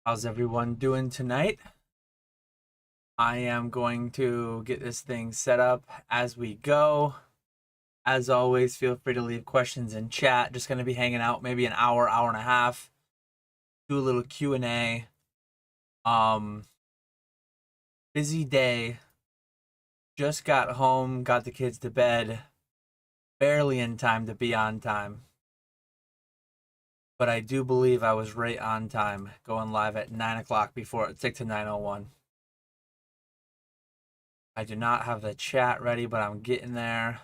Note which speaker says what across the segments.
Speaker 1: How's everyone doing tonight? I am going to get this thing set up as we go. As always, feel free to leave questions in chat. Just going to be hanging out maybe an hour, hour and a half. Do a little Q&A. Um, Busy day. Just got home, got the kids to bed. Barely in time to be on time. But I do believe I was right on time, going live at 9 o'clock before it ticked to 9:01. I do not have the chat ready, but I'm getting there.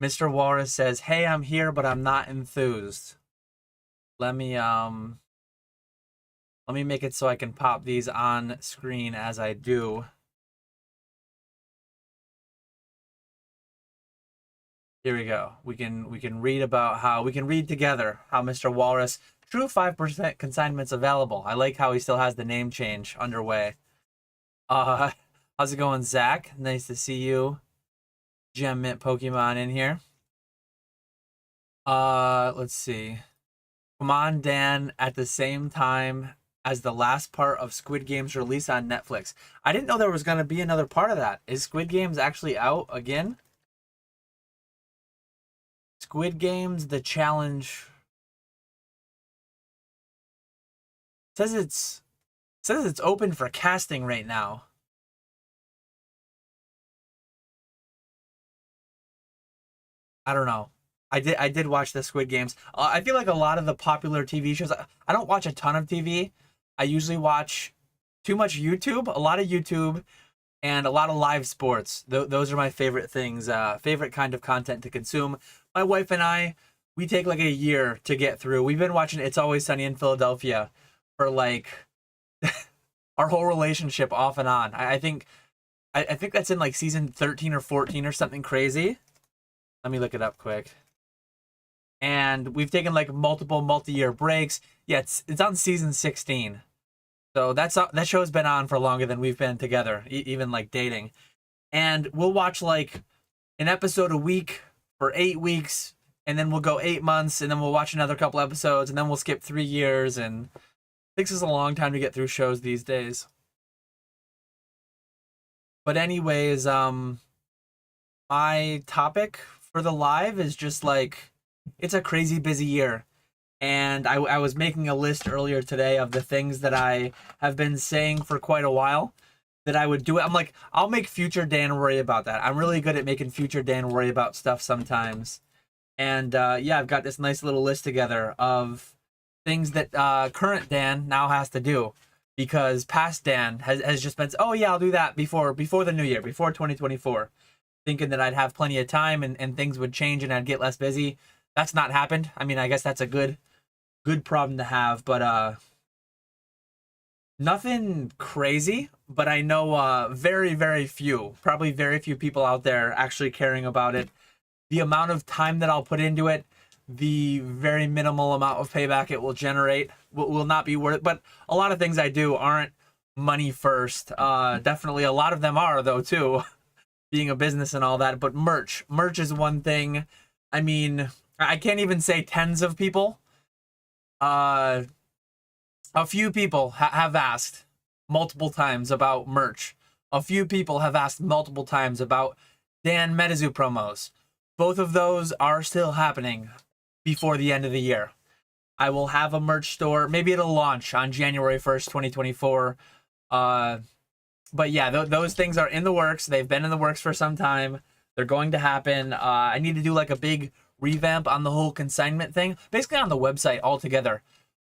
Speaker 1: Mr. Walrus says, "Hey, I'm here, but I'm not enthused." Let me make it so I can pop these on screen as I do. Here we go. We can read about how we can read together how Mr. Walrus true 5% consignments available. I like how he still has the name change underway. How's it going, Zach? Nice to see you. Gem Mint Pokemon in here. Let's see. Come on, Dan, at the same time as the last part of Squid Game's release on Netflix. I didn't know there was going to be another part of that. Is Squid Games actually out again? Squid Games, the challenge says it's open for casting right now. I don't know. I did watch the Squid Games. I feel like a lot of the popular TV shows. I don't watch a ton of TV. I usually watch too much YouTube, a lot of YouTube, and a lot of live sports. Those are my favorite things. Favorite kind of content to consume. My wife and I, we take like a year to get through. We've been watching It's Always Sunny in Philadelphia for like our whole relationship off and on. I think that's in like season 13 or 14 or something crazy. Let me look it up quick. And we've taken like multiple multi-year breaks. Yeah, it's on season 16. So that show's been on for longer than we've been together, even like dating. And we'll watch like an episode a week for 8 weeks, and then we'll go 8 months, and then we'll watch another couple episodes, and then we'll skip 3 years, and it takes us a long time to get through shows these days. But anyways, my topic for the live is just like it's a crazy busy year. And I was making a list earlier today of the things that I have been saying for quite a while that I would do it. I'm like, I'll make future Dan worry about that. I'm really good at making future Dan worry about stuff sometimes. And yeah, I've got this nice little list together of things that current Dan now has to do because past Dan has just been, oh yeah, I'll do that before the new year, before 2024, thinking that I'd have plenty of time and things would change and I'd get less busy. That's not happened. I mean, I guess that's a good problem to have, but nothing crazy. But I know very few, probably very few people out there actually caring about it. The amount of time that I'll put into it, the very minimal amount of payback it will generate will not be worth it. But a lot of things I do aren't money first. Definitely a lot of them are though too, being a business and all that. But merch is one thing. I mean, I can't even say tens of people. A few people have asked multiple times about merch. A few people have asked multiple times about Dan Medizu promos. Both of those are still happening before the end of the year. I will have a merch store. Maybe it'll launch on January 1st, 2024. But yeah, those things are in the works. They've been in the works for some time. They're going to happen. I need to do like a big revamp on the whole consignment thing. Basically on the website altogether.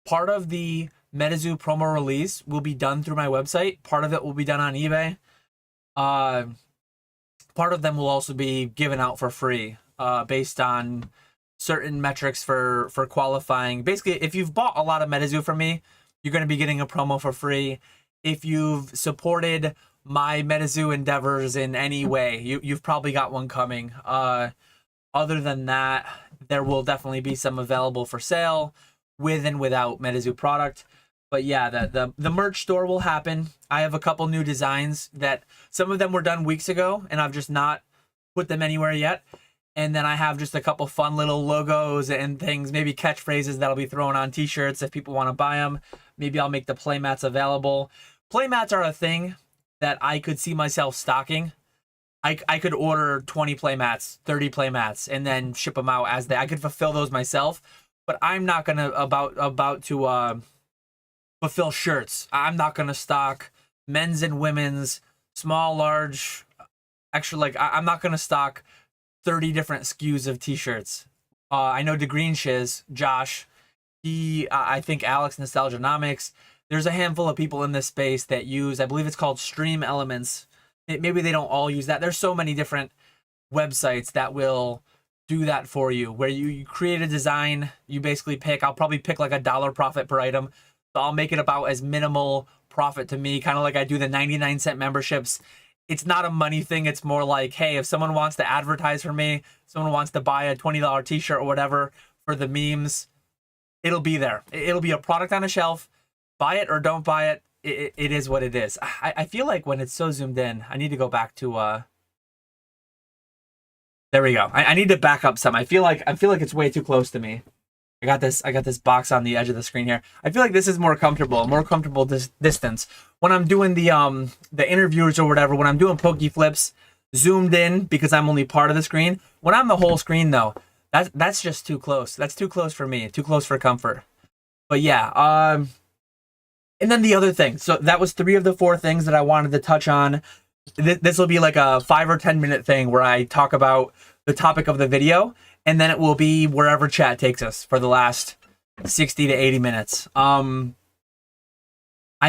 Speaker 1: Part of the Medizu promo release will be done through my website. Part of it will be done on eBay. Part of them will also be given out for free based on certain metrics for qualifying. Basically, if you've bought a lot of Medizu from me, you're going to be getting a promo for free. If you've supported my Medizu endeavors in any way, you've probably got one coming. Other than that, there will definitely be some available for sale with and without Medizu product. But yeah, the merch store will happen. I have a couple new designs that some of them were done weeks ago and I've just not put them anywhere yet. And then I have just a couple fun little logos and things, maybe catchphrases that'll be thrown on t-shirts if people want to buy them. Maybe I'll make the playmats available. Playmats are a thing that I could see myself stocking. I could order 20 playmats, 30 playmats, and then ship them out as I could fulfill those myself. But I'm not gonna about to fulfill shirts. I'm not gonna stock men's and women's, small, large. Actually, like I'm not gonna stock 30 different SKUs of t-shirts. I know DeGreen Shiz, Josh, I think Alex Nostalgianomics. There's a handful of people in this space that use, I believe it's called Stream Elements. Maybe they don't all use that. There's so many different websites that will do that for you, where you create a design, you basically I'll probably pick like $1 profit per item. So I'll make it about as minimal profit to me, kind of like I do the 99-cent memberships. It's not a money thing. It's more like, hey, if someone wants to advertise for me, someone wants to buy a $20 t-shirt or whatever for the memes, it'll be there. It'll be a product on a shelf. Buy it or don't buy it. It is what it is. I feel like when it's so zoomed in, I need to go back to there we go. I need to back up some. I feel like it's way too close to me. I got this box on the edge of the screen here. I feel like this is more comfortable distance. When I'm doing the interviews or whatever, when I'm doing Poke Flips, zoomed in because I'm only part of the screen. When I'm the whole screen though, that's just too close. That's too close for me. Too close for comfort. But yeah, and then the other thing. So that was 3 of the 4 things that I wanted to touch on. This will be like a 5 or 10 minute thing where I talk about the topic of the video, and then it will be wherever chat takes us for the last 60 to 80 minutes. I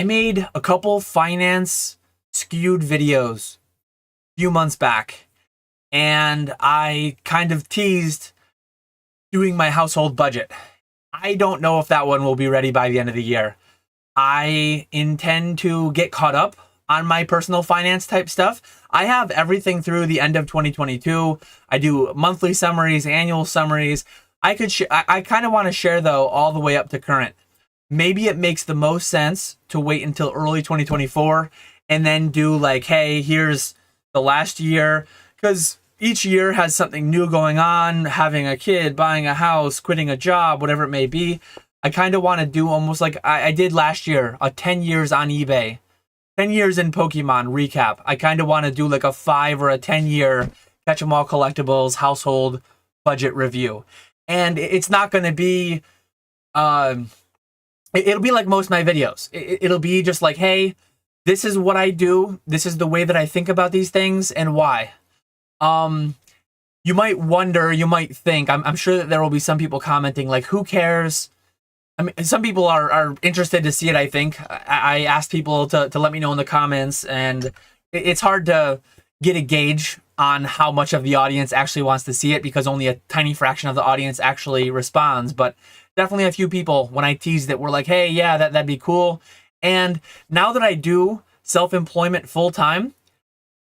Speaker 1: made a couple finance skewed videos a few months back, and I kind of teased doing my household budget. I don't know if that one will be ready by the end of the year. I intend to get caught up on my personal finance type stuff. I have everything through the end of 2022. I do monthly summaries, annual summaries. I kind of want to share though all the way up to current. Maybe it makes the most sense to wait until early 2024 and then do like, hey, here's the last year, because each year has something new going on, having a kid, buying a house, quitting a job, whatever it may be. I kind of want to do almost like I did last year, a 10 years on eBay, 10 years in Pokemon recap. I kind of want to do like a 5 or a 10 year Catch 'em All Collectibles household budget review. And it's not going to be, it'll be like most of my videos. It'll be just like, hey, this is what I do. This is the way that I think about these things and why. You might wonder, you might think, I'm sure that there will be some people commenting like, who cares? I mean, some people are interested to see it, I think. I asked people to let me know in the comments, and it's hard to get a gauge on how much of the audience actually wants to see it because only a tiny fraction of the audience actually responds. But definitely a few people, when I teased it, were like, hey, yeah, that'd be cool. And now that I do self-employment full-time,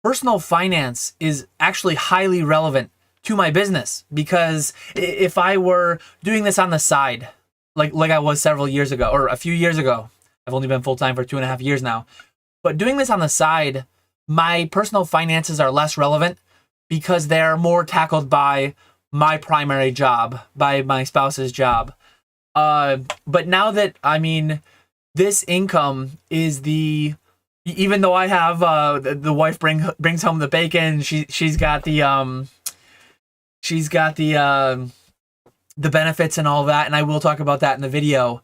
Speaker 1: personal finance is actually highly relevant to my business, because if I were doing this on the side, like I was several years ago, or a few years ago. I've only been full-time for 2.5 years now. But doing this on the side, my personal finances are less relevant because they're more tackled by my primary job, by my spouse's job. But now that, I mean, this income is even though I have the wife brings home the bacon, she's got the benefits and all that, and I will talk about that in the video.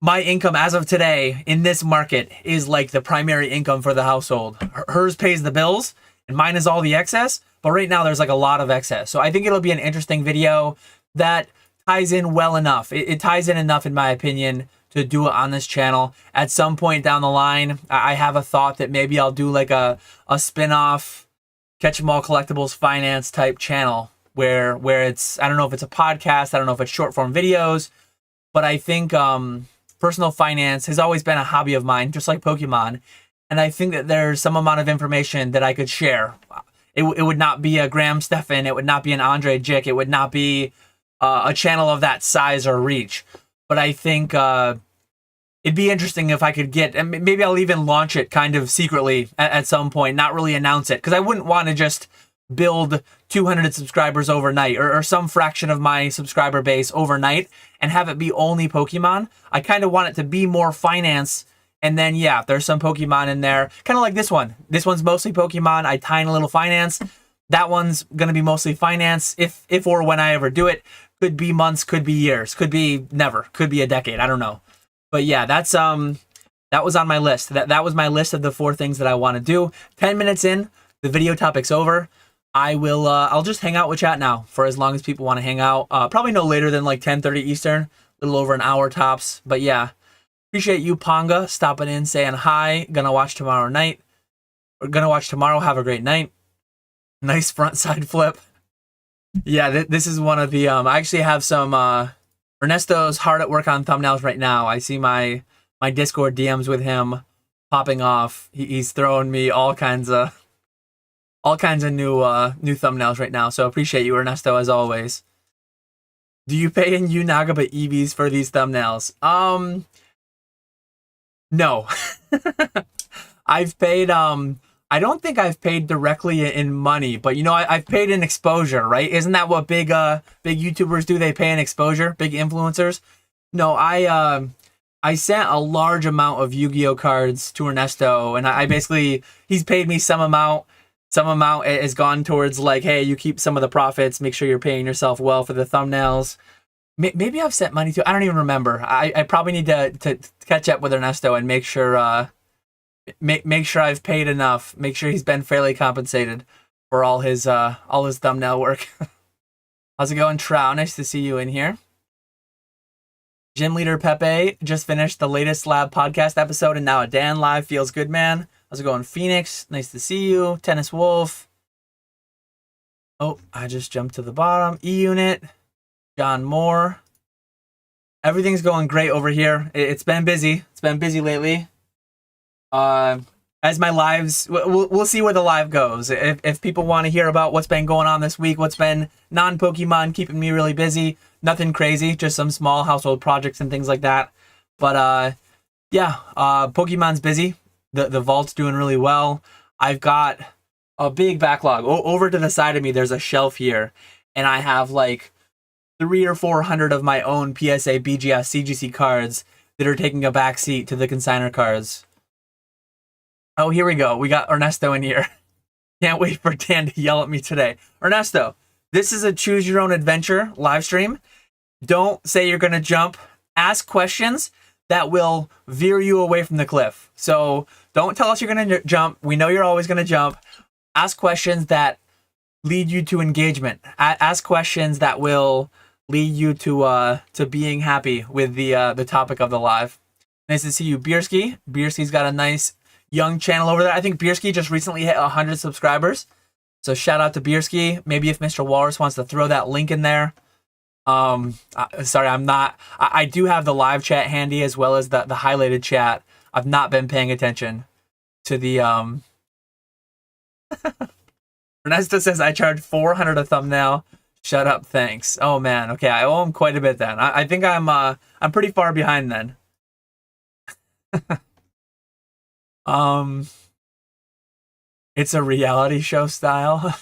Speaker 1: My income as of today in this market is like the primary income for the household. Hers pays the bills and mine is all the excess, but right now there's like a lot of excess. So I think it'll be an interesting video that ties in well enough. It ties in enough, in my opinion, to do it on this channel. At some point down the line, I have a thought that maybe I'll do like a spin-off Catch 'em All Collectibles finance type channel where it's, I don't know if it's a podcast, I don't know if it's short form videos, but I think personal finance has always been a hobby of mine, just like Pokemon. And I think that there's some amount of information that I could share. It would not be a Graham Stephan, it would not be an Andre Jick, it would not be a channel of that size or reach. But I think it'd be interesting if I could get, and maybe I'll even launch it kind of secretly at some point, not really announce it, because I wouldn't want to just build 200 subscribers overnight, or some fraction of my subscriber base overnight, and have it be only Pokemon. I kind of want it to be more finance. And then, yeah, there's some Pokemon in there. Kind of like this one. This one's mostly Pokemon. I tie in a little finance. That one's going to be mostly finance. If or when I ever do it. Could be months, could be years, could be never, could be a decade. I don't know. But yeah, that was on my list. That was my list of the 4 things that I want to do. 10 minutes in, the video topic's over. I'll just hang out with chat now for as long as people want to hang out. Probably no later than like 10:30 Eastern, a little over an hour tops. But yeah, appreciate you, Ponga, stopping in, saying hi. Gonna watch tomorrow night. We're gonna watch tomorrow. Have a great night. Nice front side flip. Yeah, this is one of the, I actually have some, Ernesto's hard at work on thumbnails right now. I see my Discord DMs with him popping off. He's throwing me all kinds of new thumbnails right now. So appreciate you, Ernesto, as always. Do you pay in Unagaba EVs for these thumbnails? No. I've paid, I don't think I've paid directly in money, but you know, I've paid in exposure, right? Isn't that what big YouTubers do? They pay in exposure, big influencers. No, I sent a large amount of Yu-Gi-Oh cards to Ernesto, and I basically, he's paid me some amount. Some amount has gone towards like, hey, you keep some of the profits, make sure you're paying yourself well for the thumbnails. Maybe I've sent money to, I don't even remember. I probably need to catch up with Ernesto and make sure, make sure I've paid enough. Make sure he's been fairly compensated for all his thumbnail work. How's it going, Trow? Nice to see you in here. Gym Leader Pepe just finished the latest Lab podcast episode and now a Dan live. Feels good, man. How's it going, Phoenix? Nice to see you. Tennis Wolf. Oh, I just jumped to the bottom. E-Unit. John Moore. Everything's going great over here. It's been busy. It's been busy lately. As my lives, we'll see where the live goes. If people want to hear about what's been going on this week, what's been non-Pokemon keeping me really busy, nothing crazy, just some small household projects and things like that. But yeah, Pokemon's busy. The vault's doing really well. I've got a big backlog. Over to the side of me, there's a shelf here, and I have like 300 or 400 of my own PSA, BGS, CGC cards that are taking a back seat to the consigner cards. Oh, here we go. We got Ernesto in here. Can't wait for Dan to yell at me today. Ernesto, this is a choose your own adventure live stream. Don't say you're going to jump. Ask questions that will veer you away from the cliff. So don't tell us you're going to jump. We know you're always going to jump. Ask questions that lead you to engagement. Ask questions that will lead you to being happy with the topic of the live. Nice to see you, Bierski. Bierski's got a nice young channel over there. I think Bierski just recently hit 100 subscribers. So shout out to Bierski. Maybe if Mr. Walrus wants to throw that link in there. Sorry, I'm not. I do have the live chat handy as well as the highlighted chat. I've not been paying attention to the Ernesto says I charge 400 a thumbnail. Shut up, thanks. Oh man, okay, I owe him quite a bit then. I think I'm pretty far behind then. It's a reality show style.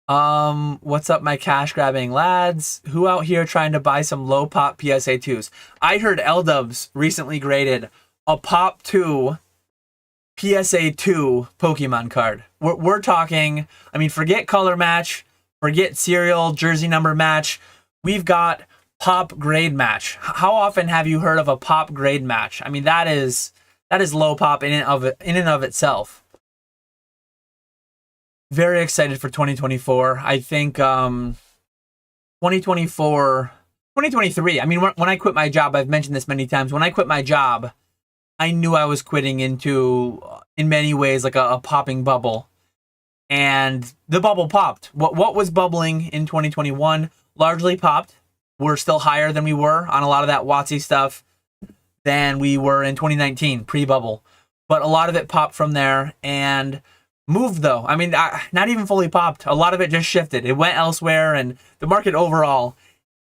Speaker 1: What's up, my cash grabbing lads? Who out here trying to buy some low pop PSA 2s? I heard L-Dubs recently graded a pop 2 PSA 2 Pokemon card. We're talking, I mean, forget color match, forget serial jersey number match. We've got pop grade match. How often have you heard of a pop grade match? I mean, that is low pop in and of itself. Very excited for 2024. I think 2023. I mean, when I quit my job, I've mentioned this many times. When I quit my job, I knew I was quitting into, in many ways, like a popping bubble. And the bubble popped. What was bubbling in 2021 largely popped. We're still higher than we were on a lot of that WotC stuff than we were in 2019, pre-bubble. But a lot of it popped from there and moved, though. I mean, not even fully popped. A lot of it just shifted. It went elsewhere, and the market overall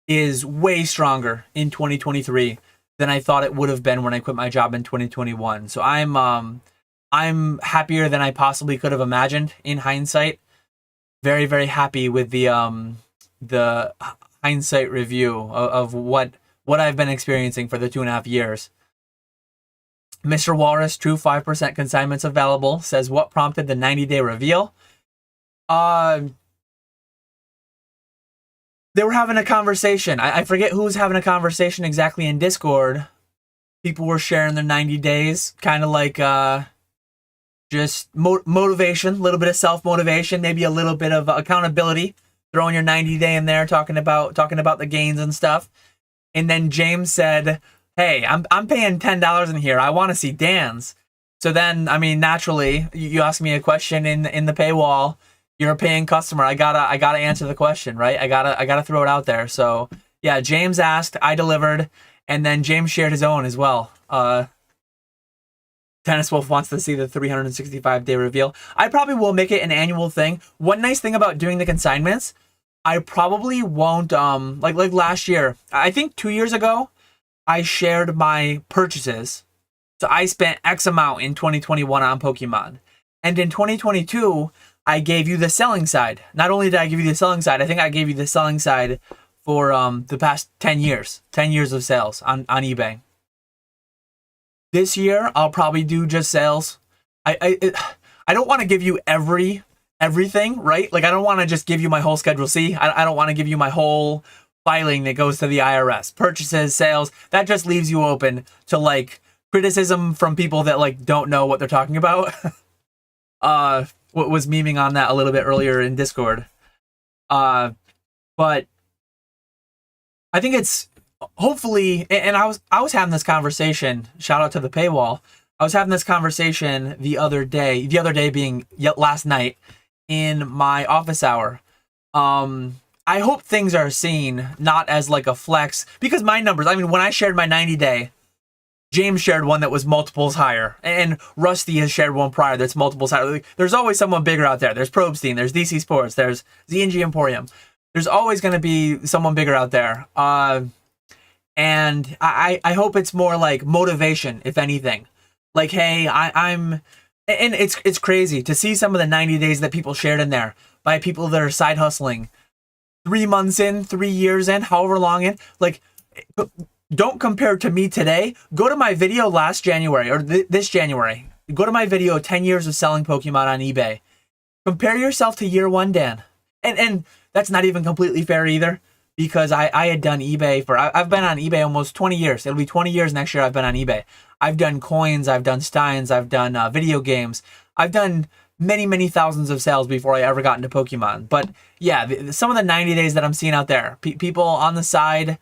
Speaker 1: is way stronger in 2023 than I thought it would have been when I quit my job in 2021. So I'm I'm happier than I possibly could have imagined in hindsight. Very, very happy with the hindsight review of what I've been experiencing for the 2.5 years. Mr. Walrus, true 5% consignments available, says what prompted the 90-day reveal. They were having a conversation. I forget who was having a conversation exactly in Discord. People were sharing their 90 days, kind of like just motivation, a little bit of self-motivation, maybe a little bit of accountability. Throwing your 90-day in there, talking about the gains and stuff. And then James said, hey, I'm paying $10 in here. I want to see Dan's. So then, I mean, naturally, you ask me a question in the paywall. You're a paying customer. I gotta answer the question, right? I gotta throw it out there. So yeah, James asked, I delivered, and then James shared his own as well. Tennis Wolf wants to see the 365-day reveal. I probably will make it an annual thing. One nice thing about doing the consignments, I probably won't like last year. I think 2 years ago, I shared my purchases. So I spent X amount in 2021 on Pokemon. And in 2022, I gave you the selling side. Not only did I give you the selling side, I think I gave you the selling side for the past 10 years. 10 years of sales on eBay. This year, I'll probably do just sales. I don't want to give you everything, right? Like, I don't want to just give you my whole Schedule C. I don't want to give you my whole filing that goes to the IRS. Purchases, sales, that just leaves you open to, like, criticism from people that, like, don't know what they're talking about. What was memeing on that a little bit earlier in Discord. But I think it's hopefully, and I was having this conversation, shout out to the paywall. I was having this conversation the other day being last night in my office hour. I hope things are seen not as like a flex, because my numbers, I mean, when I shared my 90-day, James shared one that was multiples higher, and Rusty has shared one prior that's multiples higher. There's always someone bigger out there. There's Probestein, there's DC Sports, there's ZNG Emporium. There's always going to be someone bigger out there. And I hope it's more like motivation, if anything. Like, hey, I'm... And it's crazy to see some of the 90 days that people shared in there by people that are side hustling. 3 months in, 3 years in, however long in. Like, don't compare to me today. Go to my video last January, or this January. Go to my video, 10 years of selling Pokemon on eBay. Compare yourself to year one, Dan. And that's not even completely fair either, because I had done eBay I've been on eBay almost 20 years. It'll be 20 years next year I've been on eBay. I've done coins, I've done steins, I've done video games. I've done many, many thousands of sales before I ever got into Pokemon. But yeah, some of the 90 days that I'm seeing out there, people on the side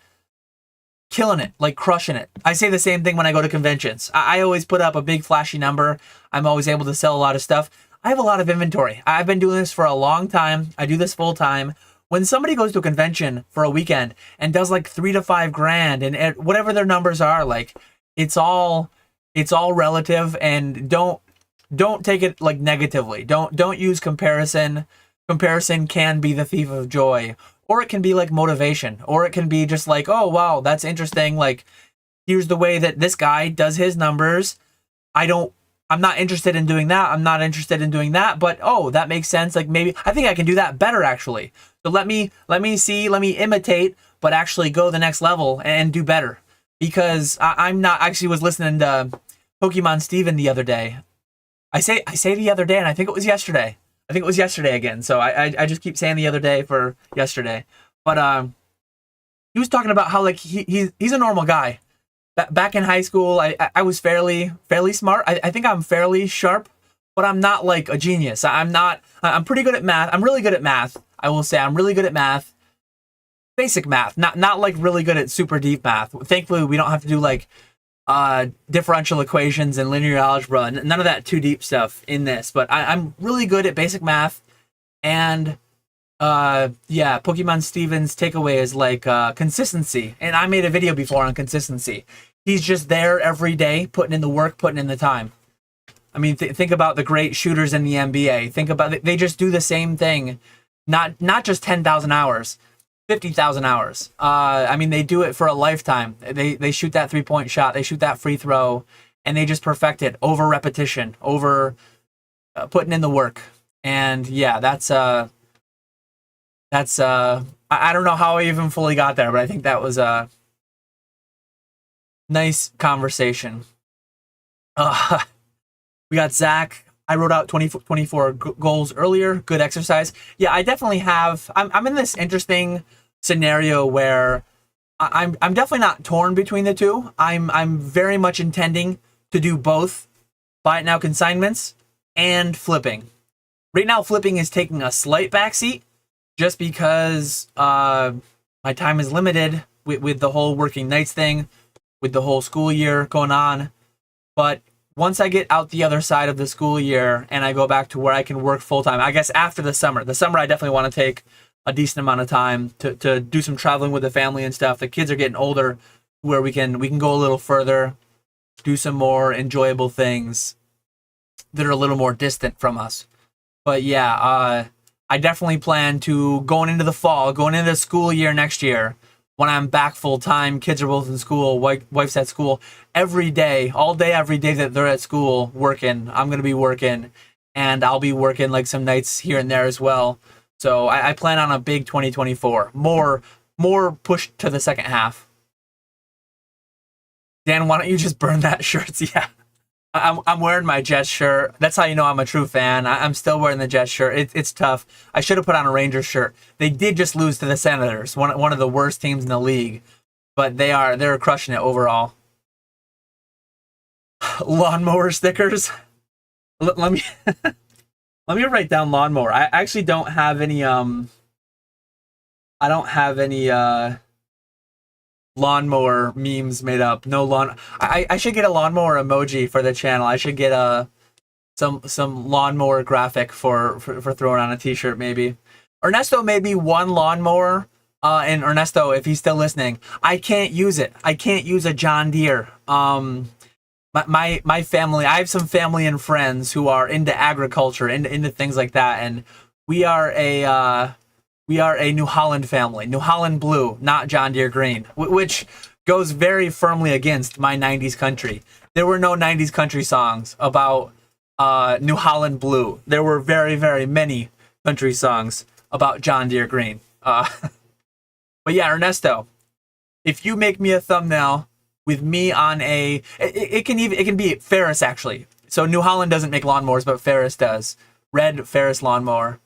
Speaker 1: killing it, like crushing it. I say the same thing when I go to conventions. I always put up a big flashy number. I'm always able to sell a lot of stuff. I have a lot of inventory. I've been doing this for a long time. I do this full time. When somebody goes to a convention for a weekend and does like $3 to $5 grand and whatever their numbers are, like it's all relative, and don't take it like negatively. Don't use comparison. Comparison can be the thief of joy. Or it can be like motivation. Or it can be just like, oh, wow, that's interesting. Like, here's the way that this guy does his numbers. I'm not interested in doing that. I'm not interested in doing that. But, oh, that makes sense. Like, maybe, I think I can do that better, actually. So let me imitate, but actually go the next level and do better. Because I'm not, actually was listening to Pokemon Steven the other day. I say the other day, and I think it was yesterday. I think it was yesterday again, so I just keep saying the other day for yesterday. But he was talking about how like he's a normal guy. Back in high school, I was fairly smart. I think I'm fairly sharp, but I'm not like a genius. I'm pretty good at math. I'm really good at math. I will say I'm really good at math. Basic math, not like really good at super deep math. Thankfully, we don't have to do like differential equations and linear algebra, none of that too deep stuff in this, but I'm really good at basic math. And yeah, Pokemon Steven's takeaway is like consistency, and I made a video before on consistency. He's just there every day, putting in the work, putting in the time. I mean, think about the great shooters in the NBA. Think about they just do the same thing, not just 10,000 hours, 50,000 hours. I mean, they do it for a lifetime. They shoot that 3-point shot. They shoot that free throw. and they just perfect it over repetition, over putting in the work. And yeah, I don't know how I even fully got there, but I think that was a nice conversation. We got Zach. I wrote out 24 goals earlier. Good exercise. Yeah, I definitely have. I'm in this interesting scenario where I'm definitely not torn between the two. I'm very much intending to do both, buy it now consignments and flipping. Right now, flipping is taking a slight backseat just because my time is limited with the whole working nights thing, with the whole school year going on. But once I get out the other side of the school year and I go back to where I can work full time, I guess after the summer I definitely want to take a decent amount of time to do some traveling with the family and stuff. The kids are getting older where we can go a little further, do some more enjoyable things that are a little more distant from us. But yeah, I definitely plan to going into the fall, going into the school year next year, when I'm back full time, kids are both in school, wife's at school, every day, all day, every day that they're at school working, I'm going to be working, and I'll be working like some nights here and there as well. So I plan on a big 2024, more push to the second half. Dan, why don't you just burn that shirt? Yeah. I'm wearing my Jets shirt. That's how you know I'm a true fan. I'm still wearing the Jets shirt. It's tough. I should have put on a Rangers shirt. They did just lose to the Senators, one of the worst teams in the league, but they're crushing it overall. Lawnmower stickers. Let me let me write down lawnmower. I actually don't have any. I don't have any lawnmower memes made up. No lawn. I should get a lawnmower emoji for the channel. I should get some lawnmower graphic for throwing on a t-shirt maybe. Ernesto made me one lawnmower. And Ernesto, if he's still listening, I can't use it. I can't use a John Deere. My family, I have some family and friends who are into agriculture, into things like that, and we are a New Holland family, New Holland blue, not John Deere green, which goes very firmly against my 90s country. There were no 90s country songs about New Holland blue. There were very, very many country songs about John Deere green. But yeah, Ernesto, if you make me a thumbnail with me on it can be Ferris actually. So New Holland doesn't make lawnmowers, but Ferris does. Red Ferris lawnmower.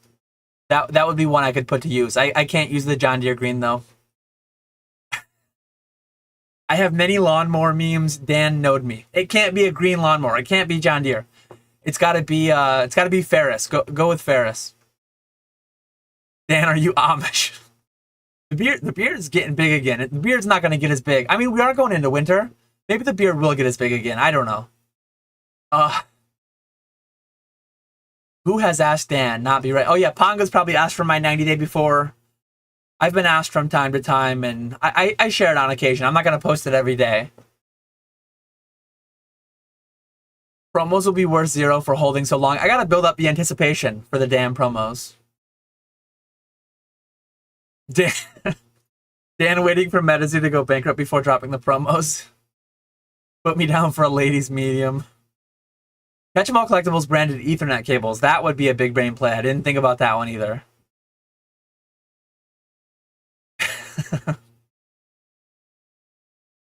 Speaker 1: That would be one I could put to use. I can't use the John Deere green though. I have many lawnmower memes. Dan knowed me. It can't be a green lawnmower. It can't be John Deere. It's gotta be Ferris. Go with Ferris. Dan, are you Amish? The beard is getting big again. The beard's not gonna get as big. I mean, we are going into winter. Maybe the beard will get as big again. I don't know. Who has asked Dan? Not be right. Oh yeah, Ponga's probably asked for my 90-day before. I've been asked from time to time, and I share it on occasion. I'm not going to post it every day. Promos will be worth 0 for holding so long. I got to build up the anticipation for the damn promos. Dan waiting for Medici to go bankrupt before dropping the promos. Put me down for a ladies' medium. Catch 'em all collectibles branded Ethernet cables. That would be a big brain play. I didn't think about that one either.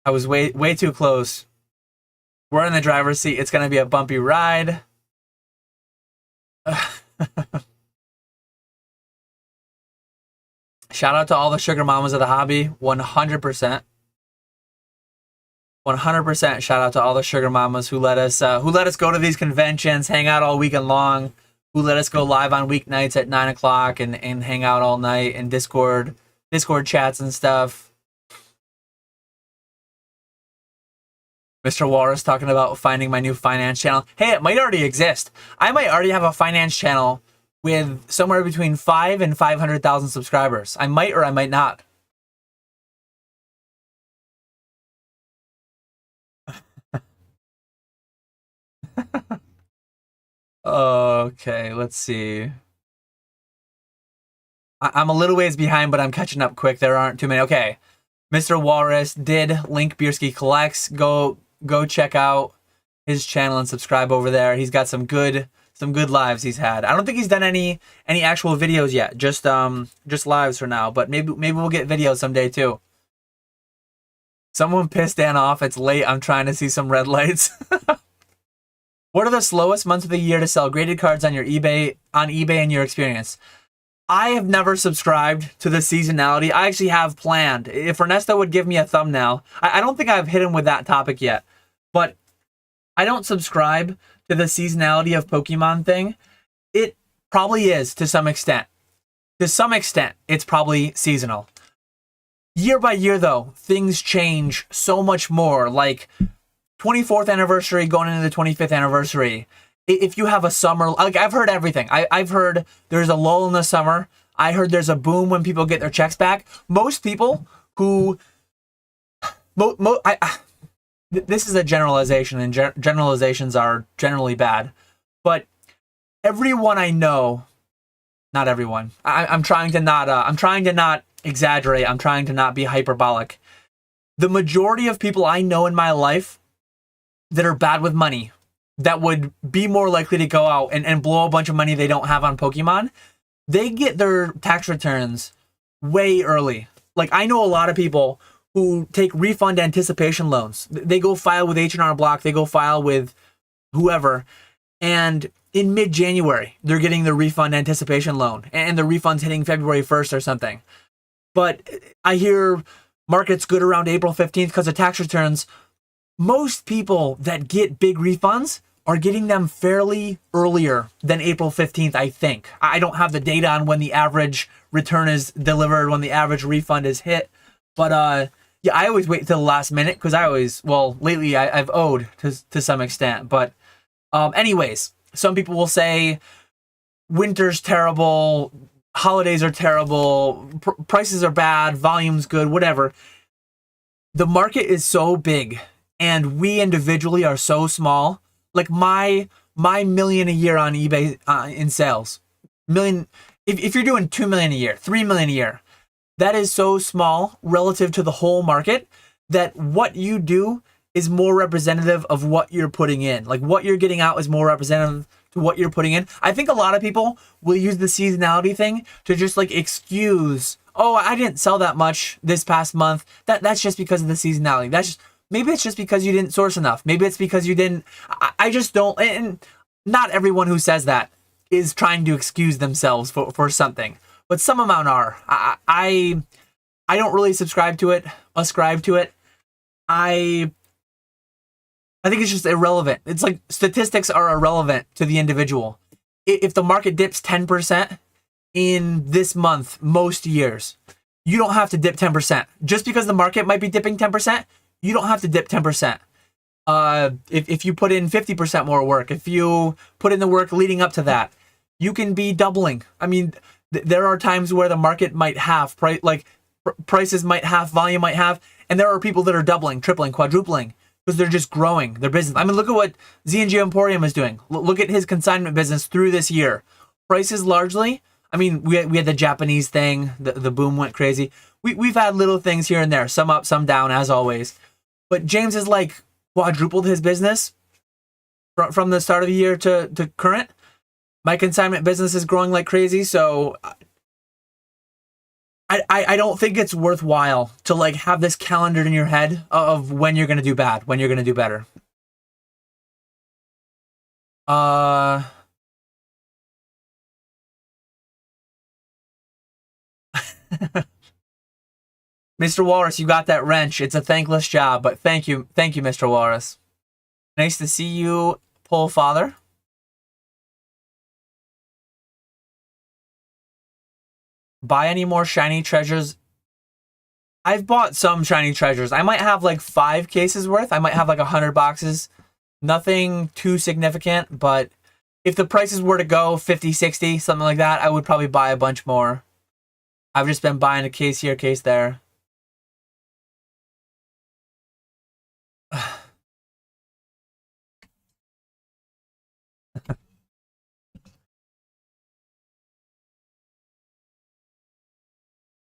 Speaker 1: I was way too close. We're in the driver's seat. It's going to be a bumpy ride. Shout out to all the sugar mamas of the hobby. 100%. 100% shout out to all the sugar mamas who let us go to these conventions, hang out all weekend long, who let us go live on weeknights at 9 o'clock and hang out all night in Discord chats and stuff. Mr. Walrus talking about finding my new finance channel. Hey, it might already exist. I might already have a finance channel with somewhere between 5 and 500,000 subscribers. I might or I might not. Okay, let's see. I'm a little ways behind, but I'm catching up quick. There aren't too many. Okay. Mr. Walrus did link Bierski Collects. Go check out his channel and subscribe over there. He's got some good lives he's had. I don't think he's done any actual videos yet. Just lives for now. But maybe we'll get videos someday too. Someone pissed Dan off. It's late. I'm trying to see some red lights. What are the slowest months of the year to sell graded cards on eBay in your experience? I have never subscribed to the seasonality. I actually have planned. If Ernesto would give me a thumbnail, I don't think I've hit him with that topic yet. But I don't subscribe to the seasonality of Pokemon thing. It probably is to some extent. To some extent, it's probably seasonal. Year by year, though, things change so much more. Like 24th anniversary going into the 25th anniversary. If you have a summer, like I've heard everything. I've heard there's a lull in the summer. I heard there's a boom when people get their checks back. Most people who, this is a generalization, and generalizations are generally bad. But everyone I know, not everyone. I'm trying to not exaggerate. I'm trying to not be hyperbolic. The majority of people I know in my life that are bad with money, that would be more likely to go out and blow a bunch of money they don't have on Pokemon, they get their tax returns way early. Like, I know a lot of people who take refund anticipation loans. They go file with H&R Block, they go file with whoever, and in mid-January, they're getting the refund anticipation loan, and the refund's hitting February 1st or something. But I hear market's good around April 15th because of tax returns. Most people that get big refunds are getting them fairly earlier than April 15th, I think. I don't have the data on when the average return is delivered, when the average refund is hit. But yeah, I always wait till the last minute because lately I've owed to some extent. But anyways, some people will say winter's terrible, holidays are terrible, prices are bad, volume's good, whatever. The market is so big and we individually are so small. Like my million a year on eBay in sales, million. If you're doing 2 million a year, 3 million a year, that is so small relative to the whole market that what you do is more representative of what you're putting in. Like what you're getting out is more representative to what you're putting in. I think a lot of people will use the seasonality thing to just like excuse, oh, I didn't sell that much this past month. That's just because of the seasonality. Maybe it's just because you didn't source enough. Maybe it's because you didn't. I just don't. And not everyone who says that is trying to excuse themselves for something, but some amount are. I don't really ascribe to it. I think it's just irrelevant. It's like statistics are irrelevant to the individual. If the market dips 10% in this month, most years, you don't have to dip 10%. Just because the market might be dipping 10%, you don't have to dip 10%. If you put in 50% more work, if you put in the work leading up to that, you can be doubling. I mean, there are times where the market might have prices might have, volume might have, and there are people that are doubling, tripling, quadrupling because they're just growing their business. I mean, look at what Z&G Emporium is doing. Look at his consignment business through this year. Prices largely, I mean, we had the Japanese thing, the boom went crazy. We've had little things here and there, some up, some down, as always. But James has like quadrupled his business from the start of the year to current. My consignment business is growing like crazy, so I don't think it's worthwhile to like have this calendar in your head of when you're gonna do bad, when you're gonna do better. Mr. Walrus, you got that wrench. It's a thankless job, but thank you, Mr. Walrus. Nice to see you, Pole Father. Buy any more shiny treasures? I've bought some shiny treasures. I might have like 5 cases worth. I might have like 100 boxes. Nothing too significant, but if the prices were to go 50, 60, something like that, I would probably buy a bunch more. I've just been buying a case here, case there.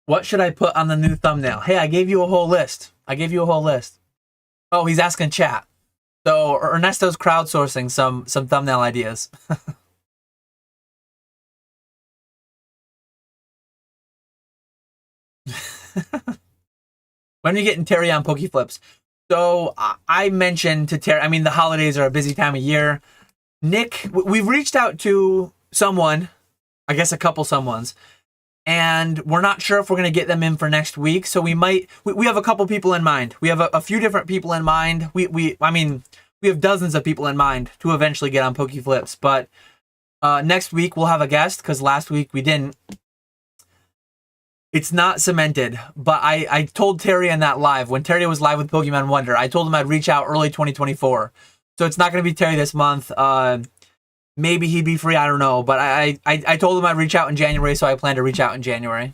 Speaker 1: What should I put on the new thumbnail? Hey, I gave you a whole list. Oh, he's asking chat. So Ernesto's crowdsourcing some thumbnail ideas. When are you getting Terry on Pokeflips? So I mentioned to Terry, I mean, the holidays are a busy time of year. Nick, we've reached out to someone, I guess a couple someones, and we're not sure if we're going to get them in for next week. So we have a couple people in mind. We have a few different people in mind. I mean, we have dozens of people in mind to eventually get on Pokeflips. But next week we'll have a guest because last week we didn't. It's not cemented, but I told Terry in that live, when Terry was live with Pokemon Wonder, I told him I'd reach out early 2024. So it's not going to be Terry this month. Maybe he'd be free, I don't know. But I told him I'd reach out in January, so I plan to reach out in January.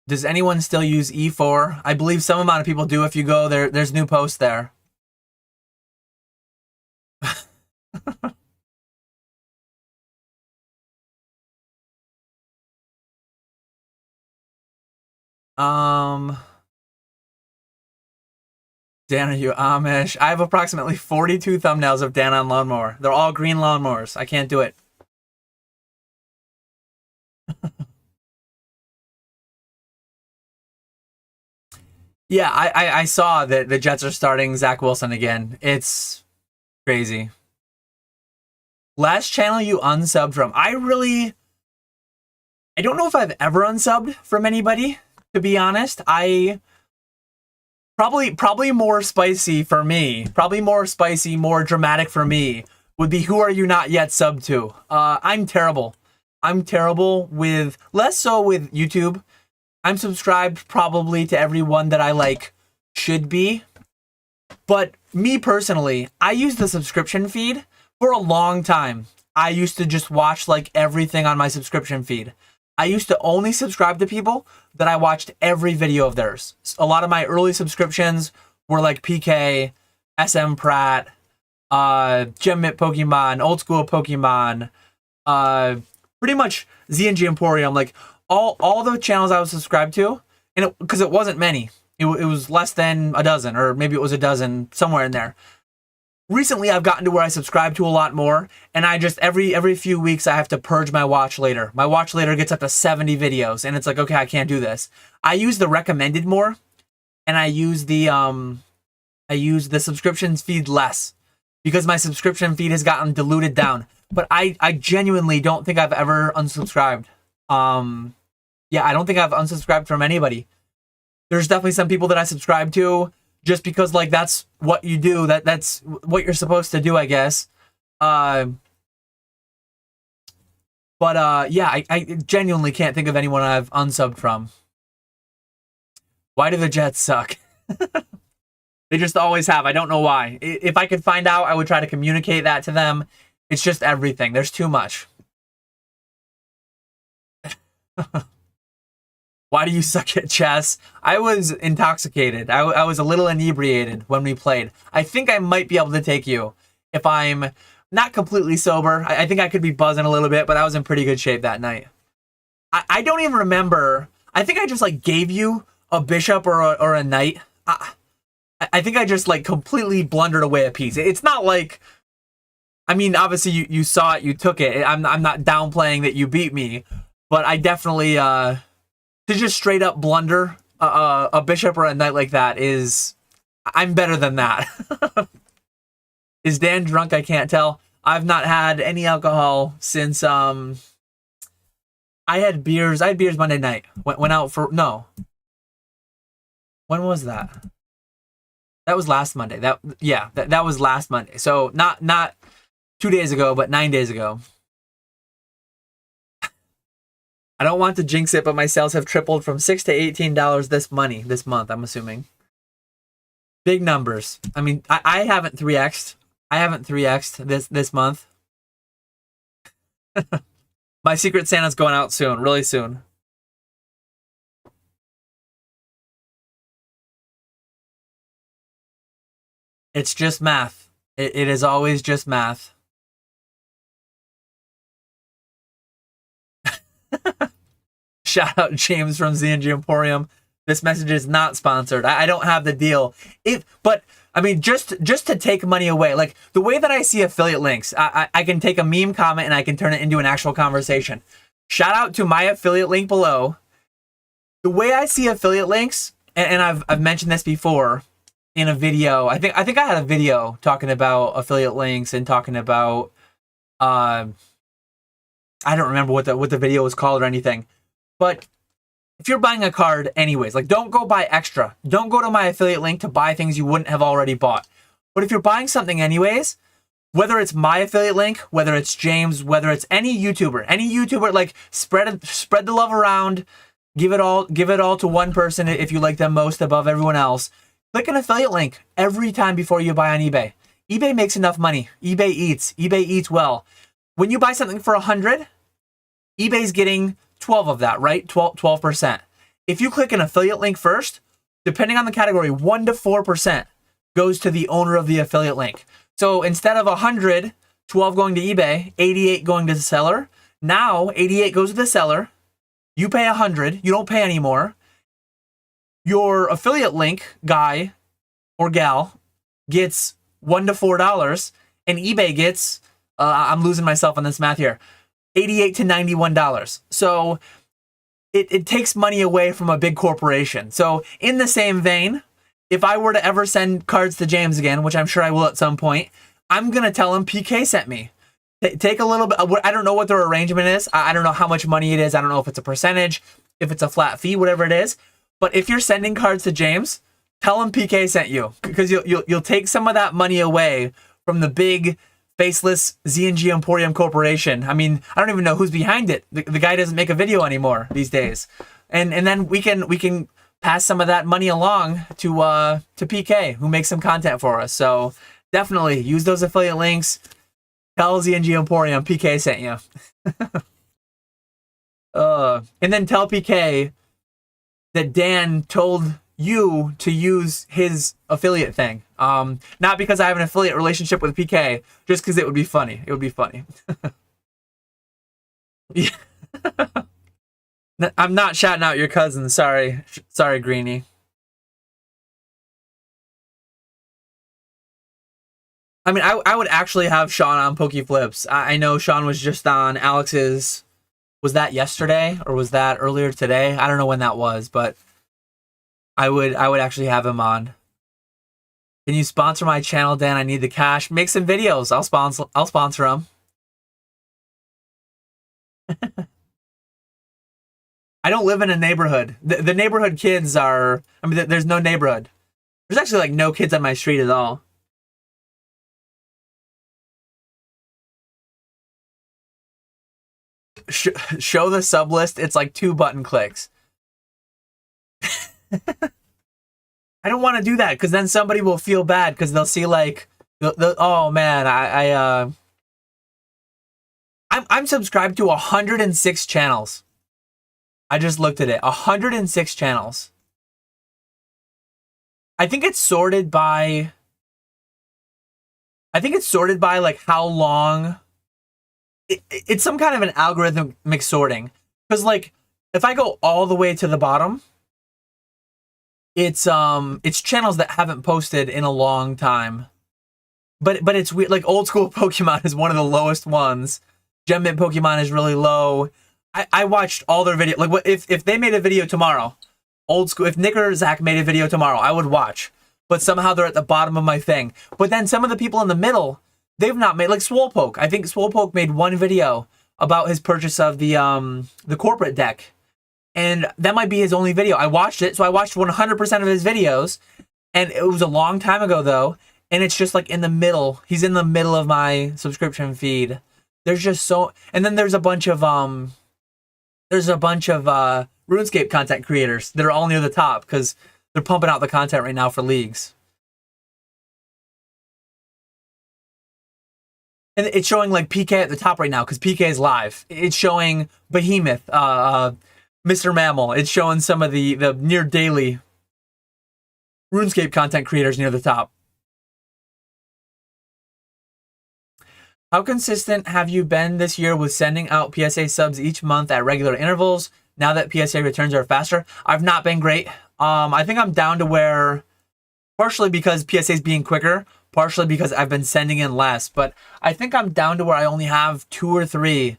Speaker 1: Does anyone still use E4? I believe some amount of people do. If you go there, there's new posts there. um... Dan, are you Amish? I have approximately 42 thumbnails of Dan on lawnmower. They're all green lawnmowers. I can't do it. Yeah, I saw that the Jets are starting Zach Wilson again. It's crazy. Last channel you unsubbed from. I don't know if I've ever unsubbed from anybody, to be honest. Probably more spicy for me. Probably more spicy, more dramatic for me would be who are you not yet subbed to? I'm terrible. I'm terrible with, less so with YouTube. I'm subscribed probably to everyone that I like should be. But me personally, I use the subscription feed for a long time. I used to just watch like everything on my subscription feed. I used to only subscribe to people that I watched every video of theirs. A lot of my early subscriptions were like PK, SM Pratt, Gem Mint Pokemon, Old Skool Pokemon, pretty much Z&G Emporium, like all the channels I was subscribed to, and because it wasn't many. It was less than a dozen, or maybe it was a dozen, somewhere in there. Recently, I've gotten to where I subscribe to a lot more, and I just, every few weeks, I have to purge my watch later. My watch later gets up to 70 videos, and it's like, okay, I can't do this. I use the recommended more, and I use the subscriptions feed less, because my subscription feed has gotten diluted down. But I genuinely don't think I've ever unsubscribed. Yeah, I don't think I've unsubscribed from anybody. There's definitely some people that I subscribe to, just because like that's what you do, that's what you're supposed to do, I guess. But yeah, I genuinely can't think of anyone I've unsubbed from. Why do the Jets suck? They just always have. I don't know why. If I could find out, I would try to communicate that to them. It's just everything. There's too much. Why do you suck at chess? I was intoxicated. I was a little inebriated when we played. I think I might be able to take you if I'm not completely sober. I think I could be buzzing a little bit, but I was in pretty good shape that night. I don't even remember. I think I just like gave you a bishop or a knight. I think I just like completely blundered away a piece. It's not like, I mean, obviously you saw it, you took it. I'm not downplaying that you beat me, but I definitely to just straight up blunder a bishop or a knight like that is, I'm better than that. Is Dan drunk? I can't tell. I've not had any alcohol since I had beers Monday night. Went out for, no. When was that? That was last Monday. That was last Monday. So not 2 days ago, but 9 days ago. I don't want to jinx it, but my sales have tripled from $6 to $18 this month, I'm assuming. Big numbers. I mean, I haven't 3x'd. I haven't 3x'd this month. My Secret Santa's going out soon, really soon. It's just math. It is always just math. Shout out James from Z&G Emporium. This message is not sponsored. I don't have the deal. But I mean, just to take money away, like the way that I see affiliate links, I can take a meme comment and I can turn it into an actual conversation. Shout out to my affiliate link below. The way I see affiliate links, and I've mentioned this before in a video. I think I had a video talking about affiliate links and talking about I don't remember what the video was called or anything. But if you're buying a card anyways, like don't go buy extra. Don't go to my affiliate link to buy things you wouldn't have already bought. But if you're buying something anyways, whether it's my affiliate link, whether it's James, whether it's any YouTuber, like spread the love around, give it all to one person if you like them most above everyone else. Click an affiliate link every time before you buy on eBay. eBay makes enough money. eBay eats well. When you buy something for 100, eBay's getting 12 of that, right? 12%. If you click an affiliate link first, depending on the category, 1 to 4% goes to the owner of the affiliate link. So instead of 100, 12 going to eBay, 88 going to the seller. Now 88 goes to the seller. You pay 100. You don't pay anymore. Your affiliate link guy or gal gets $1 to $4, and eBay gets, I'm losing myself on this math here, $88 to $91. So it takes money away from a big corporation. So in the same vein, if I were to ever send cards to James again, which I'm sure I will at some point, I'm going to tell him PK sent me. Take a little bit. I don't know what their arrangement is. I don't know how much money it is. I don't know if it's a percentage, if it's a flat fee, whatever it is. But if you're sending cards to James, tell him PK sent you, because you'll take some of that money away from the big faceless Z&G Emporium Corporation. I mean, I don't even know who's behind it. The guy doesn't make a video anymore these days. And then we can pass some of that money along to PK, who makes some content for us. So definitely use those affiliate links. Tell Z&G Emporium PK sent you. And then tell PK that Dan told you to use his affiliate thing. Not because I have an affiliate relationship with PK, just because it would be funny. It would be funny. Yeah. I'm not shouting out your cousin. Sorry, Greenie. I mean, I would actually have Sean on Pokeflips. I know Sean was just on Alex's. Was that yesterday or was that earlier today? I don't know when that was, but I would actually have him on. Can you sponsor my channel, Dan? I need the cash. Make some videos. I'll sponsor them. I don't live in a neighborhood. The neighborhood kids are. I mean, there's no neighborhood. There's actually like no kids on my street at all. Show the sub list. It's like 2 button clicks. I don't want to do that because then somebody will feel bad because they'll see like, oh man, I'm subscribed to 106 channels. I just looked at it. 106 channels. I think it's sorted by like how long. It's some kind of an algorithmic sorting. Because like if I go all the way to the bottom, it's channels that haven't posted in a long time. But it's weird. Like Old Skool Pokemon is one of the lowest ones. Gem Mint Pokemon is really low. I watched all their videos. Like, what if they made a video tomorrow? Old Skool. If Nick or Zach made a video tomorrow, I would watch. But somehow they're at the bottom of my thing. But then some of the people in the middle, they've not made, like Swolepoke. I think Swolepoke made one video about his purchase of the corporate deck, and that might be his only video. I watched it, so I watched 100% of his videos, and it was a long time ago though. And it's just like in the middle. He's in the middle of my subscription feed. There's just so, and then there's a bunch of RuneScape content creators that are all near the top because they're pumping out the content right now for leagues. And it's showing like PK at the top right now because PK is live. It's showing Behemoth, Mr. Mammal. It's showing some of the near daily RuneScape content creators near the top. How consistent have you been this year with sending out PSA subs each month at regular intervals? now that PSA returns are faster. I've not been great. I think I'm down to where, partially because PSA is being quicker, partially because I've been sending in less, but I think I'm down to where I only have 2 or 3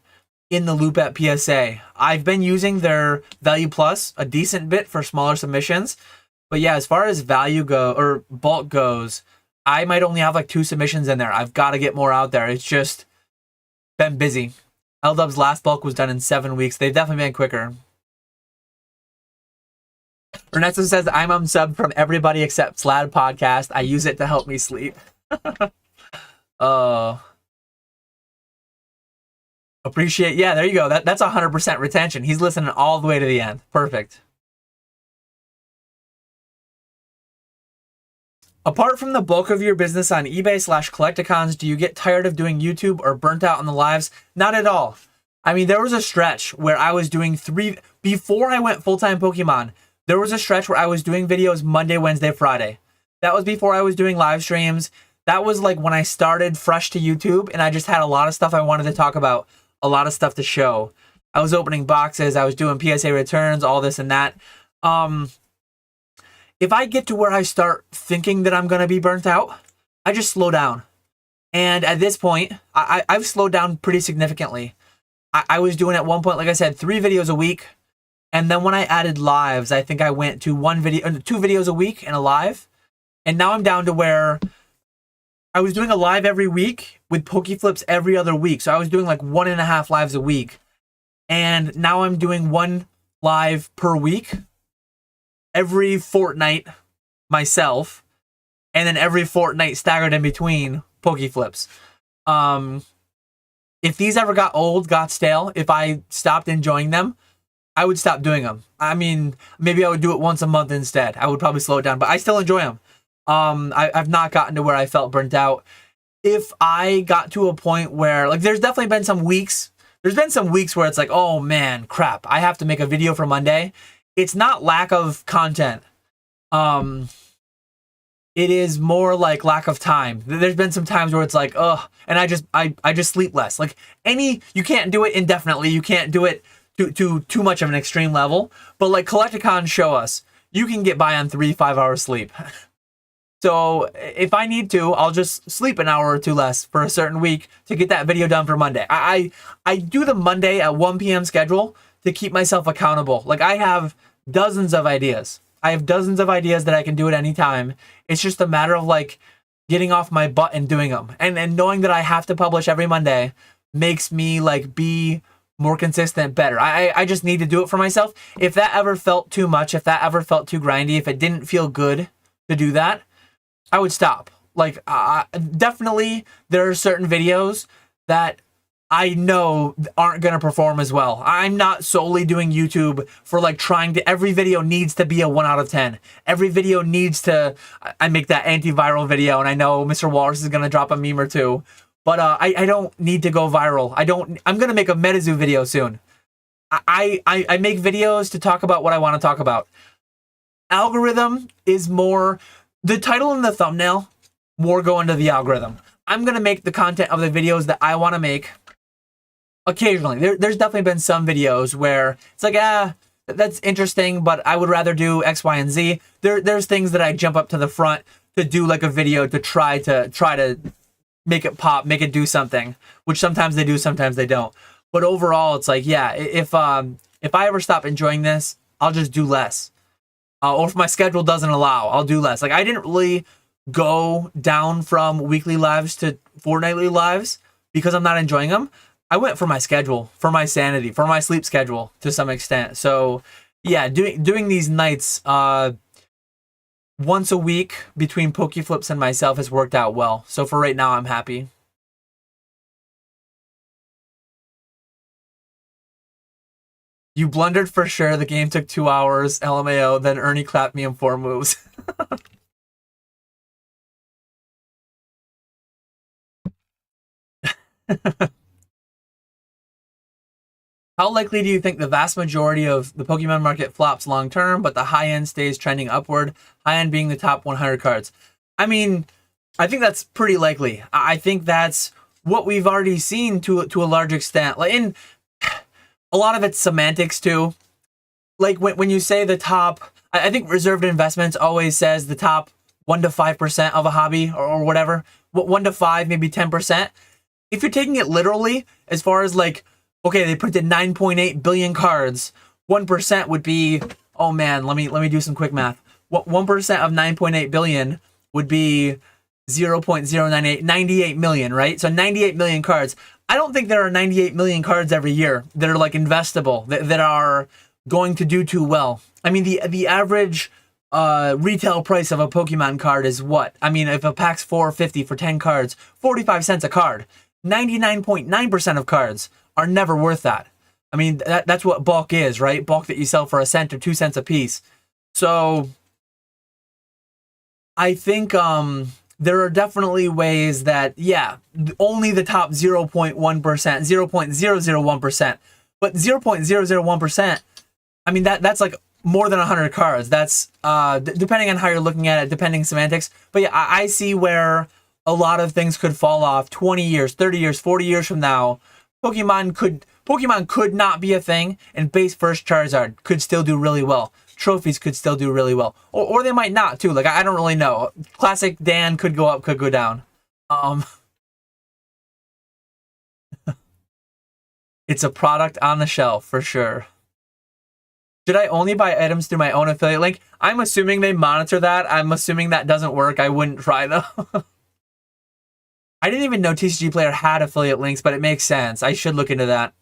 Speaker 1: in the loop at PSA. I've been using their Value Plus a decent bit for smaller submissions, but yeah, as far as value go or bulk goes, I might only have like 2 submissions in there. I've got to get more out there. It's just been busy. LDub's last bulk was done in 7 weeks. They've definitely been quicker. Ernesto says, I'm unsubbed from everybody except Slad Podcast. I use it to help me sleep. Appreciate. Yeah, there you go. That's 100% retention. He's listening all the way to the end. Perfect. Apart from the bulk of your business on eBay/Collecticons, do you get tired of doing YouTube or burnt out on the lives? Not at all. I mean, there was a stretch where I was doing 3... Before I went full-time Pokemon, there was a stretch where I was doing videos Monday, Wednesday, Friday. That was before I was doing live streams. That was like when I started fresh to YouTube, and I just had a lot of stuff I wanted to talk about, a lot of stuff to show. I was opening boxes, I was doing PSA returns, all this and that. If I get to where I start thinking that I'm going to be burnt out, I just slow down. And at this point, I've slowed down pretty significantly. I was doing at one point, like I said, 3 videos a week. And then when I added lives, I think I went to 2 videos a week and a live. And now I'm down to where I was doing a live every week with Pokeflips every other week. So I was doing like 1.5 lives a week. And now I'm doing 1 live per week, every fortnight myself, and then every fortnight staggered in between Pokeflips. If these ever got old, got stale, if I stopped enjoying them, I would stop doing them. I mean, maybe I would do it once a month instead. I would probably slow it down, but I still enjoy them. I've not gotten to where I felt burnt out. If I got to a point where, like, there's definitely been some weeks, where it's like, oh man, crap, I have to make a video for Monday. It's not lack of content. It is more like lack of time. There's been some times where it's like, ugh, and I just sleep less. Like you can't do it indefinitely. You can't do it to too much of an extreme level. But like Collecticons show us, you can get by on 3-5 hours sleep. So if I need to, I'll just sleep an hour or 2 less for a certain week to get that video done for Monday. I do the Monday at 1 p.m. schedule to keep myself accountable. Like I have dozens of ideas. I have dozens of ideas that I can do at any time. It's just a matter of like getting off my butt and doing them. And knowing that I have to publish every Monday makes me like be more consistent, better. I just need to do it for myself. If that ever felt too much, if that ever felt too grindy, if it didn't feel good to do that, I would stop. Like definitely there are certain videos that I know aren't going to perform as well. I'm not solely doing YouTube for like trying to, every video needs to be a 1 out of 10. Every video needs to, I make that antiviral video and I know Mr. Walrus is going to drop a meme or 2, but I don't need to go viral. I'm going to make a MetaZoo video soon. I make videos to talk about what I want to talk about. Algorithm is more, the title and the thumbnail more go into the algorithm. I'm going to make the content of the videos that I want to make. Occasionally, there's definitely been some videos where it's like, that's interesting, but I would rather do X, Y, and Z. There's things that I jump up to the front to do like a video to try to make it pop, make it do something, which sometimes they do, sometimes they don't. But overall, it's like, yeah, if I ever stop enjoying this, I'll just do less. Or if my schedule doesn't allow, I'll do less. Like I didn't really go down from weekly lives to fortnightly lives because I'm not enjoying them. I went for my schedule, for my sanity, for my sleep schedule to some extent. So yeah, doing these nights once a week between Pokeflips and myself has worked out well. So for right now, I'm happy. You blundered for sure. The game took 2 hours. LMAO. Then Ernie clapped me in 4 moves. How likely do you think the vast majority of the Pokemon market flops long term, but the high end stays trending upward, high end being the top 100 cards? I mean, I think that's pretty likely. I think that's what we've already seen to a large extent. Like, in a lot of it's semantics too. like when you say the top, I think Reserved Investments always says the top 1 to 5% of a hobby or whatever. 1 to 5, maybe 10%. If you're taking it literally, as far as like, okay, they printed 9.8 billion cards, 1% would be, oh man, let me do some quick math. What 1% of 9.8 billion would be 0.098, 98 million, right? So 98 million cards. I don't think there are 98 million cards every year that are like investable, that are going to do too well. I mean, the average retail price of a Pokemon card is what? I mean, if a pack's $4.50 for 10 cards, 45 cents a card. 99.9% of cards are never worth that. I mean, that's what bulk is, right? Bulk that you sell for 1 cent or 2 cents a piece. So I think there are definitely ways that, yeah, only the top 0.1%, 0.001%, but 0.001%, I mean, that's like more than 100 cards. That's depending on how you're looking at it, depending semantics. But yeah, I see where a lot of things could fall off 20 years, 30 years, 40 years from now. Pokemon could not be a thing, and base first Charizard could still do really well. Trophies could still do really well, or they might not too. Like, I don't really know. Classic Dan could go up, could go down. It's a product on the shelf for sure. Should I only buy items through my own affiliate link? I'm assuming they monitor that. I'm assuming that doesn't work. I wouldn't try though. I didn't even know TCG Player had affiliate links, but it makes sense. I should look into that.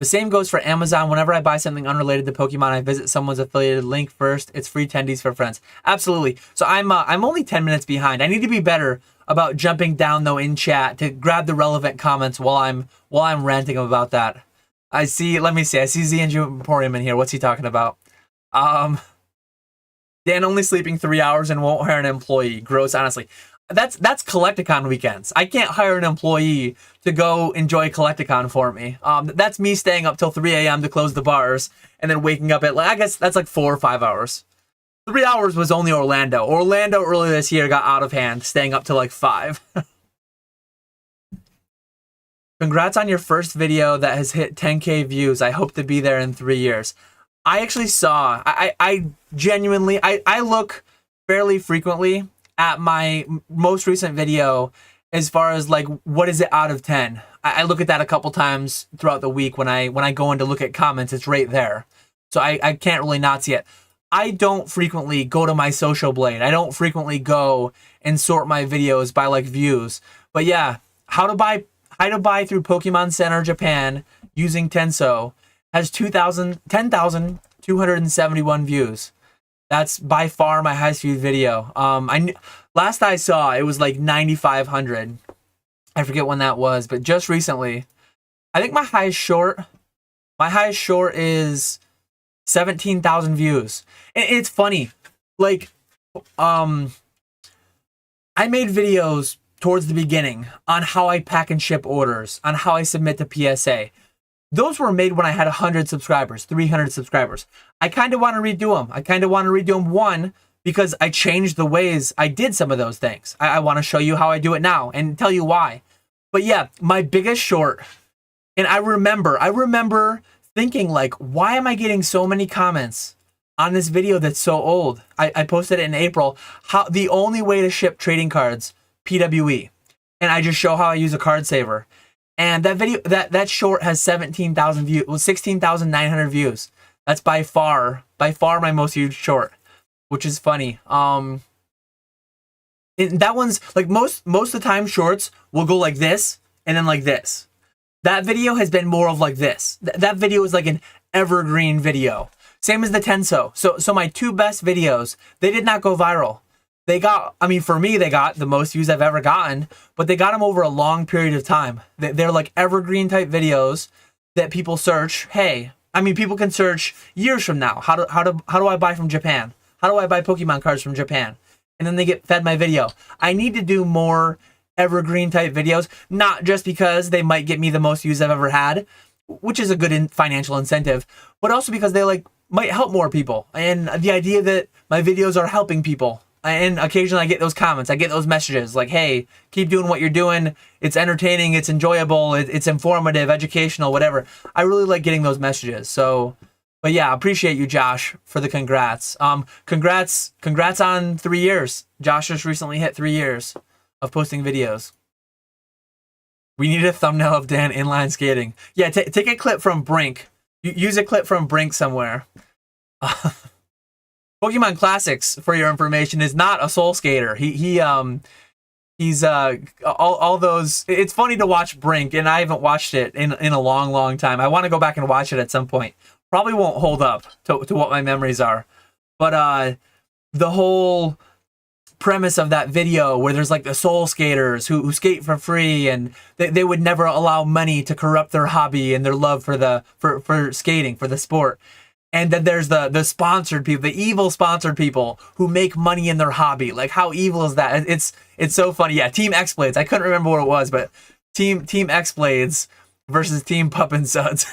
Speaker 1: The same goes for Amazon. Whenever I buy something unrelated to Pokemon, I visit someone's affiliated link first. It's free tendies for friends. Absolutely. So I'm only 10 minutes behind. I need to be better about jumping down though in chat to grab the relevant comments while I'm ranting about that. I see. Let me see. I see Z and Emporium in here. What's he talking about? Dan only sleeping 3 hours and won't hire an employee. Gross, honestly. That's Collecticon weekends. I can't hire an employee to go enjoy Collecticon for me. That's me staying up till 3 a.m. to close the bars and then waking up at, like, I guess that's like 4 or 5 hours. 3 hours was only Orlando. Orlando earlier this year got out of hand, staying up till like 5. Congrats on your first video that has hit 10K views. I hope to be there in 3 years. I actually saw, I genuinely, I look fairly frequently at my most recent video as far as like, what is it out of 10? I look at that a couple times throughout the week when I go in to look at comments. It's right there. So I can't really not see it. I don't frequently go to my social blade. I don't frequently go and sort my videos by like views. But yeah, how to buy through Pokemon Center Japan using Tenso has 10,271 views. That's by far my highest viewed video. Last I saw, it was like 9,500. I forget when that was, but just recently, I think my highest short is 17,000 views. And it's funny, like, I made videos towards the beginning on how I pack and ship orders, on how I submit to PSA. Those were made when I had 100 subscribers, 300 subscribers. I kind of want to redo them. One, because I changed the ways I did some of those things. I want to show you how I do it now and tell you why. But yeah, my biggest short, and I remember thinking like, why am I getting so many comments on this video that's so old? I posted it in April. How the only way to ship trading cards, PWE. And I just show how I use a card saver. And that video, that short has 17,000 views, well, 16,900 views. That's by far my most viewed short, which is funny. That one's like most of the time shorts will go like this and then like this. That video has been more of like this. That video is like an evergreen video. Same as the Tenso. So my two best videos, they did not go viral. They got, I mean, for me, they got the most views I've ever gotten, but they got them over a long period of time. They're like evergreen type videos that people search. Hey, I mean, people can search years from now. How do I buy from Japan? How do I buy Pokemon cards from Japan? And then they get fed my video. I need to do more evergreen type videos, not just because they might get me the most views I've ever had, which is a good financial incentive, but also because they like might help more people. And the idea that my videos are helping people. And occasionally I get those comments, I get those messages like, hey, keep doing what you're doing. It's entertaining, it's enjoyable, it's informative, educational, whatever. I really like getting those messages. So But yeah, appreciate you, Josh, for the congrats. Congrats on 3 years. Josh just recently hit 3 years of posting videos. We need a thumbnail of Dan inline skating. Yeah, take a clip from Brink. Use a clip from Brink somewhere. Pokemon Classics, for your information, is not a soul skater. He's all those. It's funny to watch Brink, and I haven't watched it in a long time. I want to go back and watch it at some point. Probably won't hold up to what my memories are, but the whole premise of that video where there's like the soul skaters who skate for free, and they would never allow money to corrupt their hobby and their love for skating, for the sport. And then there's the sponsored people, the evil sponsored people who make money in their hobby. Like, how evil is that? It's so funny. Yeah, Team X-Blades. I couldn't remember what it was, but Team X-Blades versus Team Pup and Suds.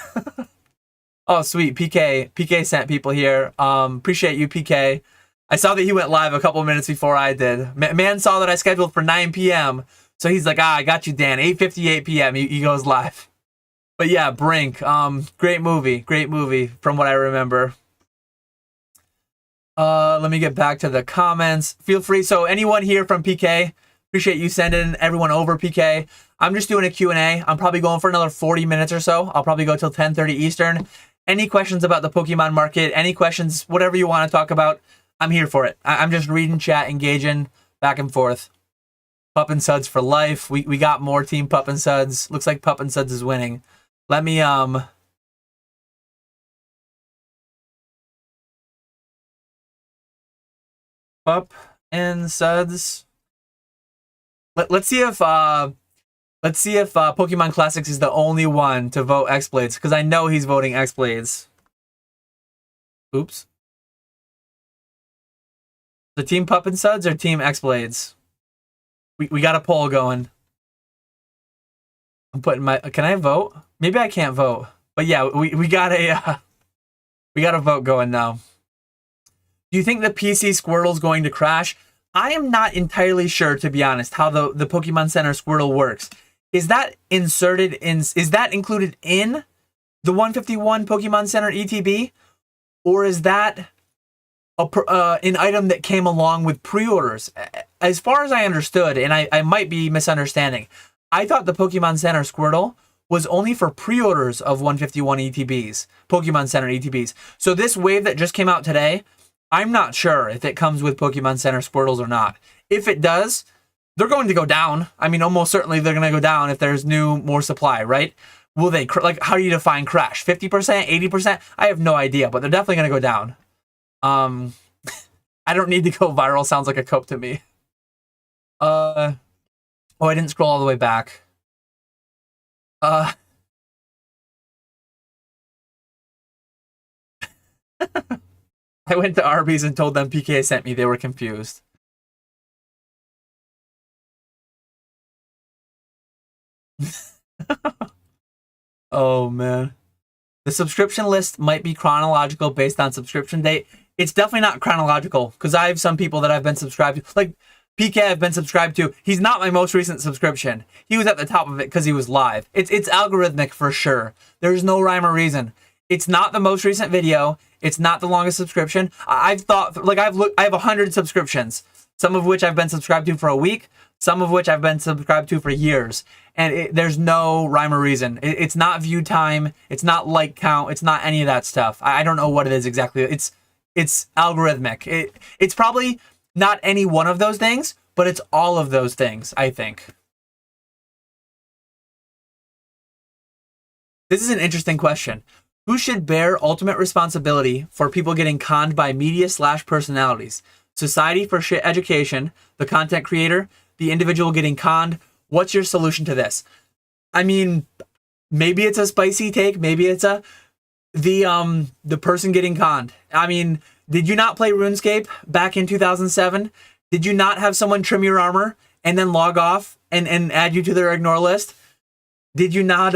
Speaker 1: Oh, sweet. PK sent people here. Appreciate you, PK. I saw that he went live a couple of minutes before I did. Man saw that I scheduled for 9 p.m. So he's like, I got you, Dan. 8:58 p.m. He goes live. But yeah, Brink. Great movie from what I remember. Let me get back to the comments. Feel free. So anyone here from PK, appreciate you sending everyone over, PK. I'm just doing a Q&A. I'm probably going for another 40 minutes or so. I'll probably go till 10:30 Eastern. Any questions about the Pokemon market, any questions, whatever you want to talk about, I'm here for it. I'm just reading chat, engaging back and forth. Pup and Suds for life. We got more Team Pup and Suds. Looks like Pup and Suds is winning. Let me Pup and Suds. Let's see if Pokemon Classics is the only one to vote X-Blades, because I know he's voting X-Blades. Oops. The Team Pup and Suds or Team X-Blades? We got a poll going. I'm putting my. Can I vote? Maybe I can't vote. But yeah, we got a vote going now. Do you think the PC Squirtle's going to crash? I am not entirely sure, to be honest, how the Pokemon Center Squirtle works. Is that included in the 151 Pokemon Center ETB? Or is that an item that came along with pre-orders? As far as I understood, and I might be misunderstanding, I thought the Pokemon Center Squirtle was only for pre-orders of 151 ETBs, Pokemon Center ETBs. So this wave that just came out today, I'm not sure if it comes with Pokemon Center Squirtles or not. If it does, they're going to go down. I mean, almost certainly they're going to go down if there's more supply, right? Will they, like, how do you define crash? 50%, 80%? I have no idea, but they're definitely going to go down. I don't need to go viral. Sounds like a cope to me. Oh, I didn't scroll all the way back. I went to Arby's and told them PK sent me. They were confused. Oh, man. The subscription list might be chronological based on subscription date. It's definitely not chronological, because I have some people that I've been subscribed to. Like, PK I've been subscribed to. He's not my most recent subscription. He was at the top of it because he was live. It's algorithmic for sure. There's no rhyme or reason. It's not the most recent video. It's not the longest subscription. I've thought, like, I have 100 subscriptions, some of which I've been subscribed to for a week, some of which I've been subscribed to for years. And there's no rhyme or reason. It's not view time. It's not like count. It's not any of that stuff. I don't know what it is exactly. It's algorithmic. It's probably not any one of those things, but it's all of those things, I think. This is an interesting question. Who should bear ultimate responsibility for people getting conned by media/personalities? Society for shit education, the content creator, the individual getting conned. What's your solution to this? I mean, maybe it's a spicy take. Maybe it's the person getting conned. I mean, did you not play RuneScape back in 2007? Did you not have someone trim your armor and then log off and add you to their ignore list? Did you not?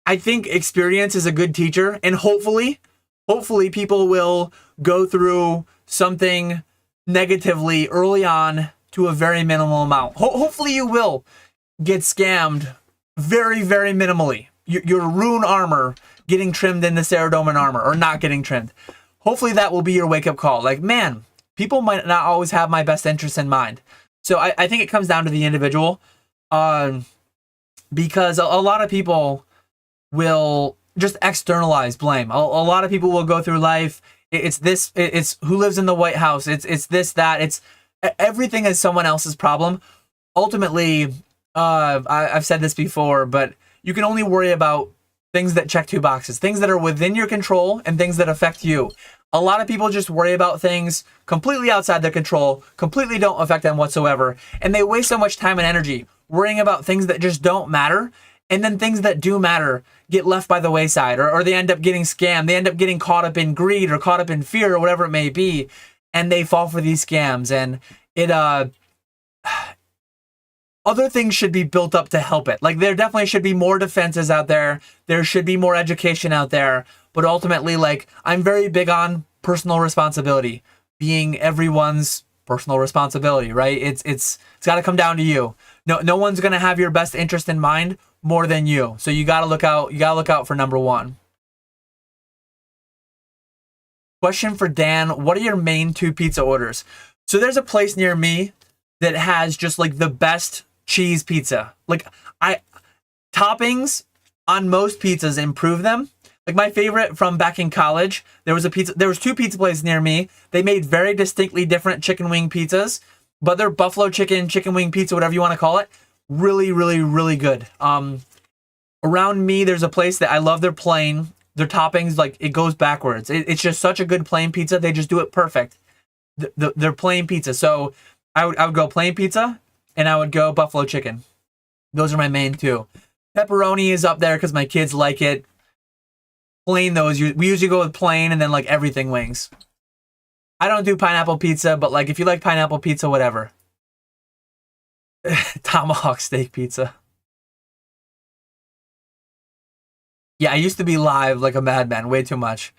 Speaker 1: I think experience is a good teacher, and hopefully people will go through something negatively early on to a very minimal amount. Hopefully you will get scammed very, very minimally. Your rune armor getting trimmed in the Ceradome armor or not getting trimmed. Hopefully that will be your wake-up call. Like, man, people might not always have my best interest in mind. So I think it comes down to the individual, because a lot of people will just externalize blame. A lot of people will go through life. It's who lives in the White House. It's this, that. It's everything is someone else's problem. Ultimately, I've said this before, but you can only worry about things that check two boxes, things that are within your control and things that affect you. A lot of people just worry about things completely outside their control, completely don't affect them whatsoever, and they waste so much time and energy worrying about things that just don't matter, and then things that do matter get left by the wayside, or they end up getting scammed, they end up getting caught up in greed or caught up in fear or whatever it may be, and they fall for these scams, and it other things should be built up to help it. Like, there definitely should be more defenses out there. There should be more education out there. But ultimately, like, I'm very big on personal responsibility being everyone's personal responsibility, right? It's got to come down to you. No one's going to have your best interest in mind more than you. So you got to look out. You got to look out for number one. Question for Dan. What are your main 2 pizza orders? So there's a place near me that has just like the best cheese pizza. Like, toppings on most pizzas improve them. Like, my favorite from back in college, there was 2 pizza places near me. They made very distinctly different chicken wing pizzas, but they're buffalo chicken wing pizza, whatever you want to call it. Really, really, really good. Around me, there's a place that I love their plain. Their toppings, like, it goes backwards. It's just such a good plain pizza. They just do it perfect. They're plain pizza. So I would go plain pizza, and I would go buffalo chicken. Those are my main 2. Pepperoni is up there because my kids like it. Plain, we usually go with plain, and then like everything wings. I don't do pineapple pizza, but like if you like pineapple pizza, whatever. Tomahawk steak pizza. Yeah, I used to be live like a madman, way too much.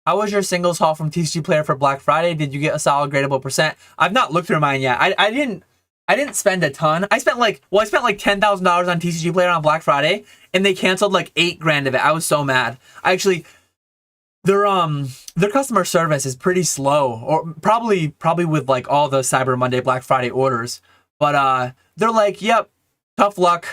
Speaker 1: How was your singles haul from TCG Player for Black Friday? Did you get a solid gradable percent? I've not looked through mine yet. I didn't spend a ton. I spent like $10,000 on TCG Player on Black Friday, and they canceled like $8,000 of it. I was so mad. Their customer service is pretty slow, or probably with like all the Cyber Monday, Black Friday orders. But they're like, yep, tough luck.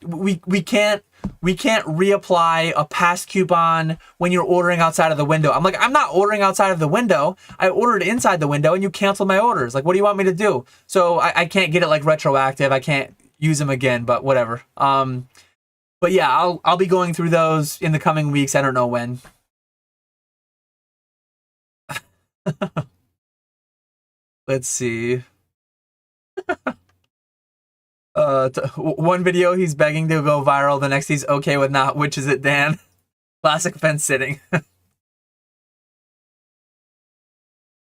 Speaker 1: We can't reapply a past coupon when you're ordering outside of the window. I'm like, I'm not ordering outside of the window. I ordered inside the window, and you canceled my orders. Like, what do you want me to do? So I can't get it like retroactive. I can't use them again, but whatever. But yeah, I'll be going through those in the coming weeks. I don't know when. Let's see. One video he's begging to go viral, the next he's okay with not. Which is it, Dan? Classic fence sitting.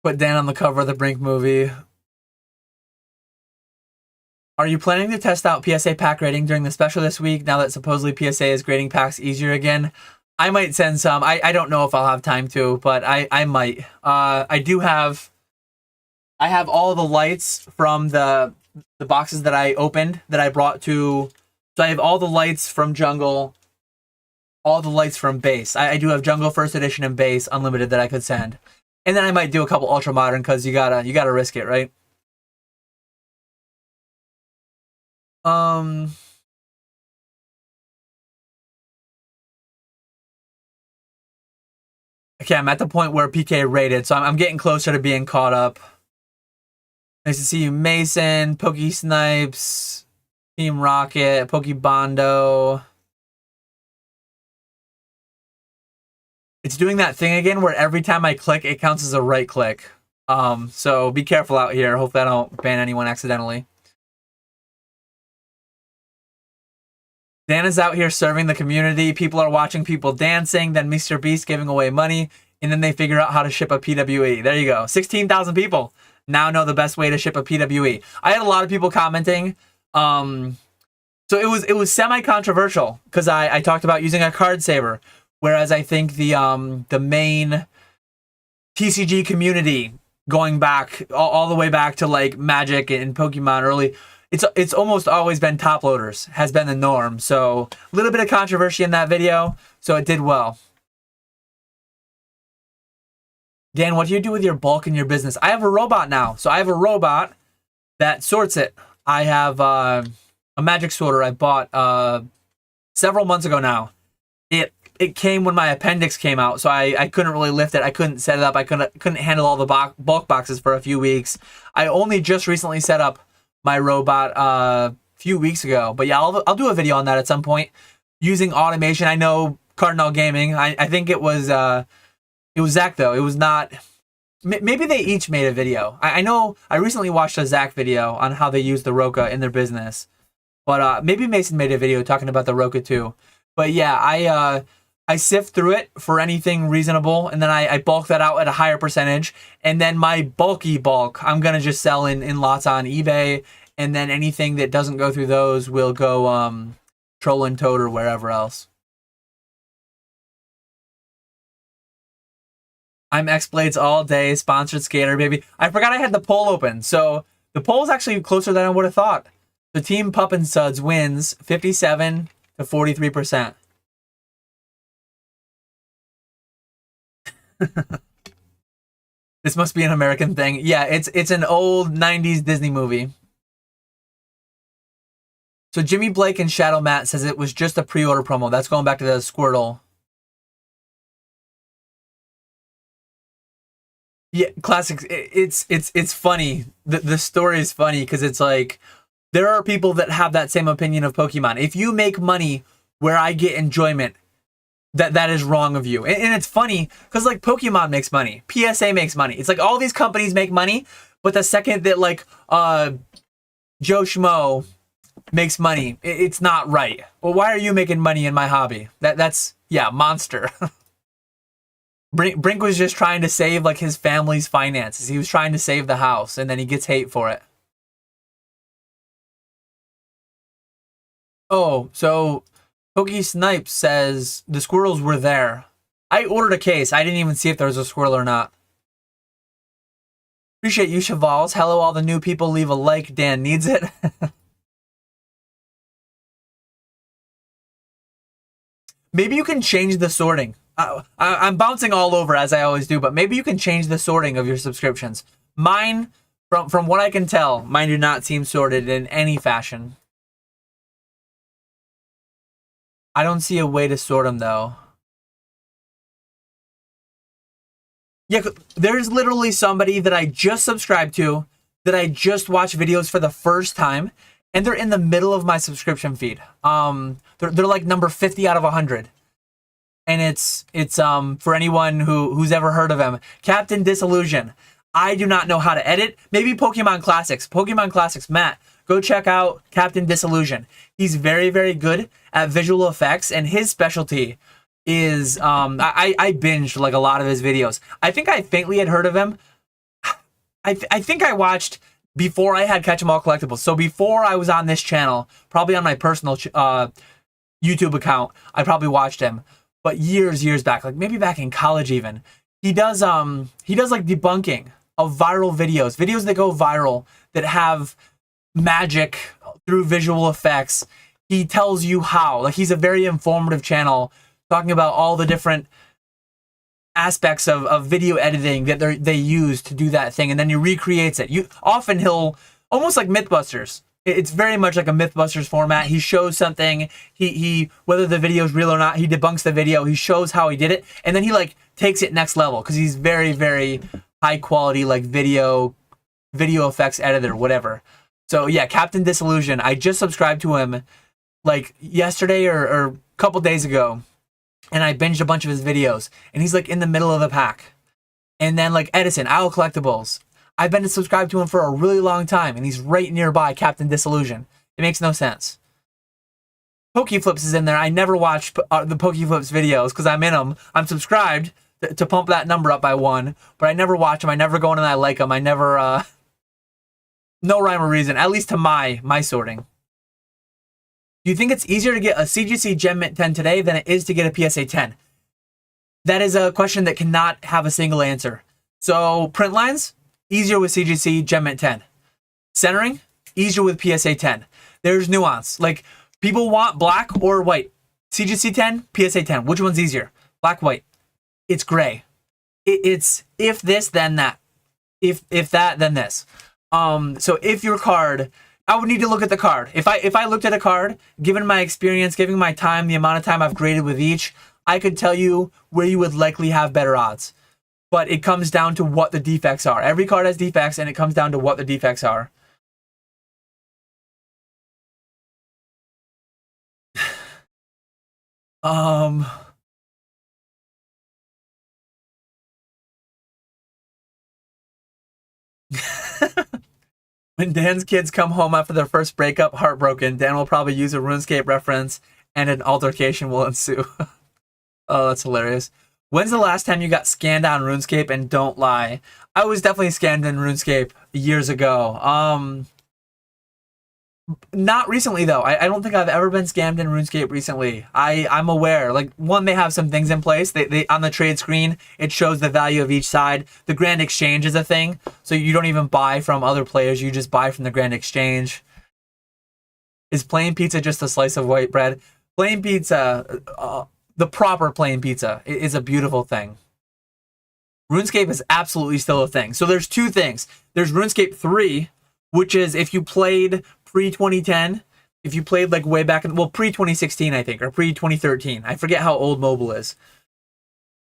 Speaker 1: Put Dan on the cover of the Brink movie. Are you planning to test out PSA pack rating during the special this week, now that supposedly PSA is grading packs easier again? I might send some. I don't know if I'll have time to, but I might. I have all the lights from the boxes that I opened that I brought to. So I have all the lights from Jungle, all the lights from Base. I do have Jungle First Edition and Base Unlimited that I could send, and then I might do a couple Ultra Modern because you gotta risk it, right? Okay, I'm at the point where PK rated, so I'm getting closer to being caught up. Nice to see you, Mason, Pokey Snipes, Team Rocket, Pokebondo. It's doing that thing again where every time I click, it counts as a right click. So be careful out here. Hopefully I don't ban anyone accidentally. Dan is out here serving the community. People are watching people dancing, then Mr. Beast giving away money, and then they figure out how to ship a PWE. There you go. 16,000 people now know the best way to ship a PWE. I had a lot of people commenting. So it was semi-controversial because I talked about using a card saver, whereas I think the main TCG community, going back all the way back to like Magic and Pokemon early, it's almost always been top loaders, has been the norm. So a little bit of controversy in that video, so it did well. Dan, what do you do with your bulk in your business? I have a robot now. So I have a robot that sorts it. I have a magic sorter I bought several months ago now. It came when my appendix came out, so I couldn't really lift it. I couldn't set it up. I couldn't handle all the bulk boxes for a few weeks. I only just recently set up my robot a few weeks ago. But yeah, I'll do a video on that at some point using automation. I know Cardinal Gaming. I think it was Zach though. It was not. Maybe they each made a video. I know I recently watched a Zach video on how they use the Roka in their business. But maybe Mason made a video talking about the Roka too. But yeah, I sift through it for anything reasonable, and then I bulk that out at a higher percentage. And then my bulky bulk, I'm going to just sell in lots on eBay. And then anything that doesn't go through those will go Troll and Toad or wherever else. I'm X-Blades all day, sponsored skater, baby. I forgot I had the poll open. So the poll is actually closer than I would have thought. The team Pup and Suds wins 57 to 43%. This must be an American thing. Yeah, it's an old 90s Disney movie. So Jimmy Blake and Shadow Matt says it was just a pre-order promo. That's going back to the Squirtle. Yeah, classics. It's funny. The story is funny because it's like there are people that have that same opinion of Pokemon. If you make money where I get enjoyment, that is wrong of you. And it's funny because like Pokemon makes money, PSA makes money. It's like all these companies make money, but the second that like Joe Schmo makes money, it's not right. Well, why are you making money in my hobby? That's yeah, monster. Brink was just trying to save like his family's finances. He was trying to save the house, and then he gets hate for it. Oh, so Pokey Snipe says the squirrels were there. I ordered a case. I didn't even see if there was a squirrel or not. Appreciate you, Chavals. Hello, all the new people. Leave a like. Dan needs it. Maybe you can change the sorting. I'm bouncing all over as I always do, but maybe you can change the sorting of your subscriptions. Mine, from what I can tell, mine do not seem sorted in any fashion. I don't see a way to sort them though. Yeah, there's literally somebody that I just subscribed to, that I just watched videos for the first time, and they're in the middle of my subscription feed. They're like number 50 out of 100. And it's for anyone who's ever heard of him, Captain Disillusion. I do not know how to edit. Maybe Pokemon Classics, Matt, go check out Captain Disillusion. He's very, very good at visual effects, and his specialty is I binged like a lot of his videos. I think I faintly had heard of him. I think I watched before I had Catch 'em All Collectibles. So before I was on this channel, probably on my personal YouTube account, I probably watched him. But years back, like maybe back in college even, he does like debunking of viral videos that go viral that have magic through visual effects. He tells you how. Like he's a very informative channel talking about all the different aspects of video editing that they use to do that thing, and then he recreates it. He'll almost like Mythbusters. It's very much like a Mythbusters format. He shows something, he whether the video is real or not, he debunks the video, he shows how he did it, and then he like takes it next level because he's very, very high quality like video effects editor, whatever. So yeah, Captain Disillusion. I just subscribed to him like yesterday or a couple days ago, and I binged a bunch of his videos, and he's like in the middle of the pack. And then like Edison, Owl Collectibles. I've been subscribed to him for a really long time, and he's right nearby Captain Disillusion. It makes no sense. Pokeflips is in there. I never watch the Pokeflips videos because I'm in them. I'm subscribed to pump that number up by 1, but I never watch them. I never go in and I like them. I never, no rhyme or reason, at least to my sorting. Do you think it's easier to get a CGC Gem Mint 10 today than it is to get a PSA 10? That is a question that cannot have a single answer. So print lines, easier with CGC Gem Mint 10. Centering, easier with PSA 10. There's nuance. Like, people want black or white. CGC 10, PSA 10. Which one's easier? Black, white. It's gray. It's if this, then that. If that, then this. So if your card, I would need to look at the card. If I looked at a card, given my experience, given my time, the amount of time I've graded with each, I could tell you where you would likely have better odds. But it comes down to what the defects are. Every card has defects, and it comes down to what the defects are. When Dan's kids come home after their first breakup, heartbroken, Dan will probably use a RuneScape reference and an altercation will ensue. Oh, that's hilarious. When's the last time you got scanned on RuneScape? And don't lie, I was definitely scanned in RuneScape years ago. Not recently though. I don't think I've ever been scammed in RuneScape recently. I'm aware. Like, one, they have some things in place. They on the trade screen, it shows the value of each side. The Grand Exchange is a thing, so you don't even buy from other players. You just buy from the Grand Exchange. Is plain pizza just a slice of white bread? Plain pizza, the proper plain pizza, is a beautiful thing. RuneScape is absolutely still a thing. So there's two things. There's RuneScape 3, which is if you played pre-2010, if you played like way back in, well, pre-2016, I think, or pre-2013. I forget how old mobile is.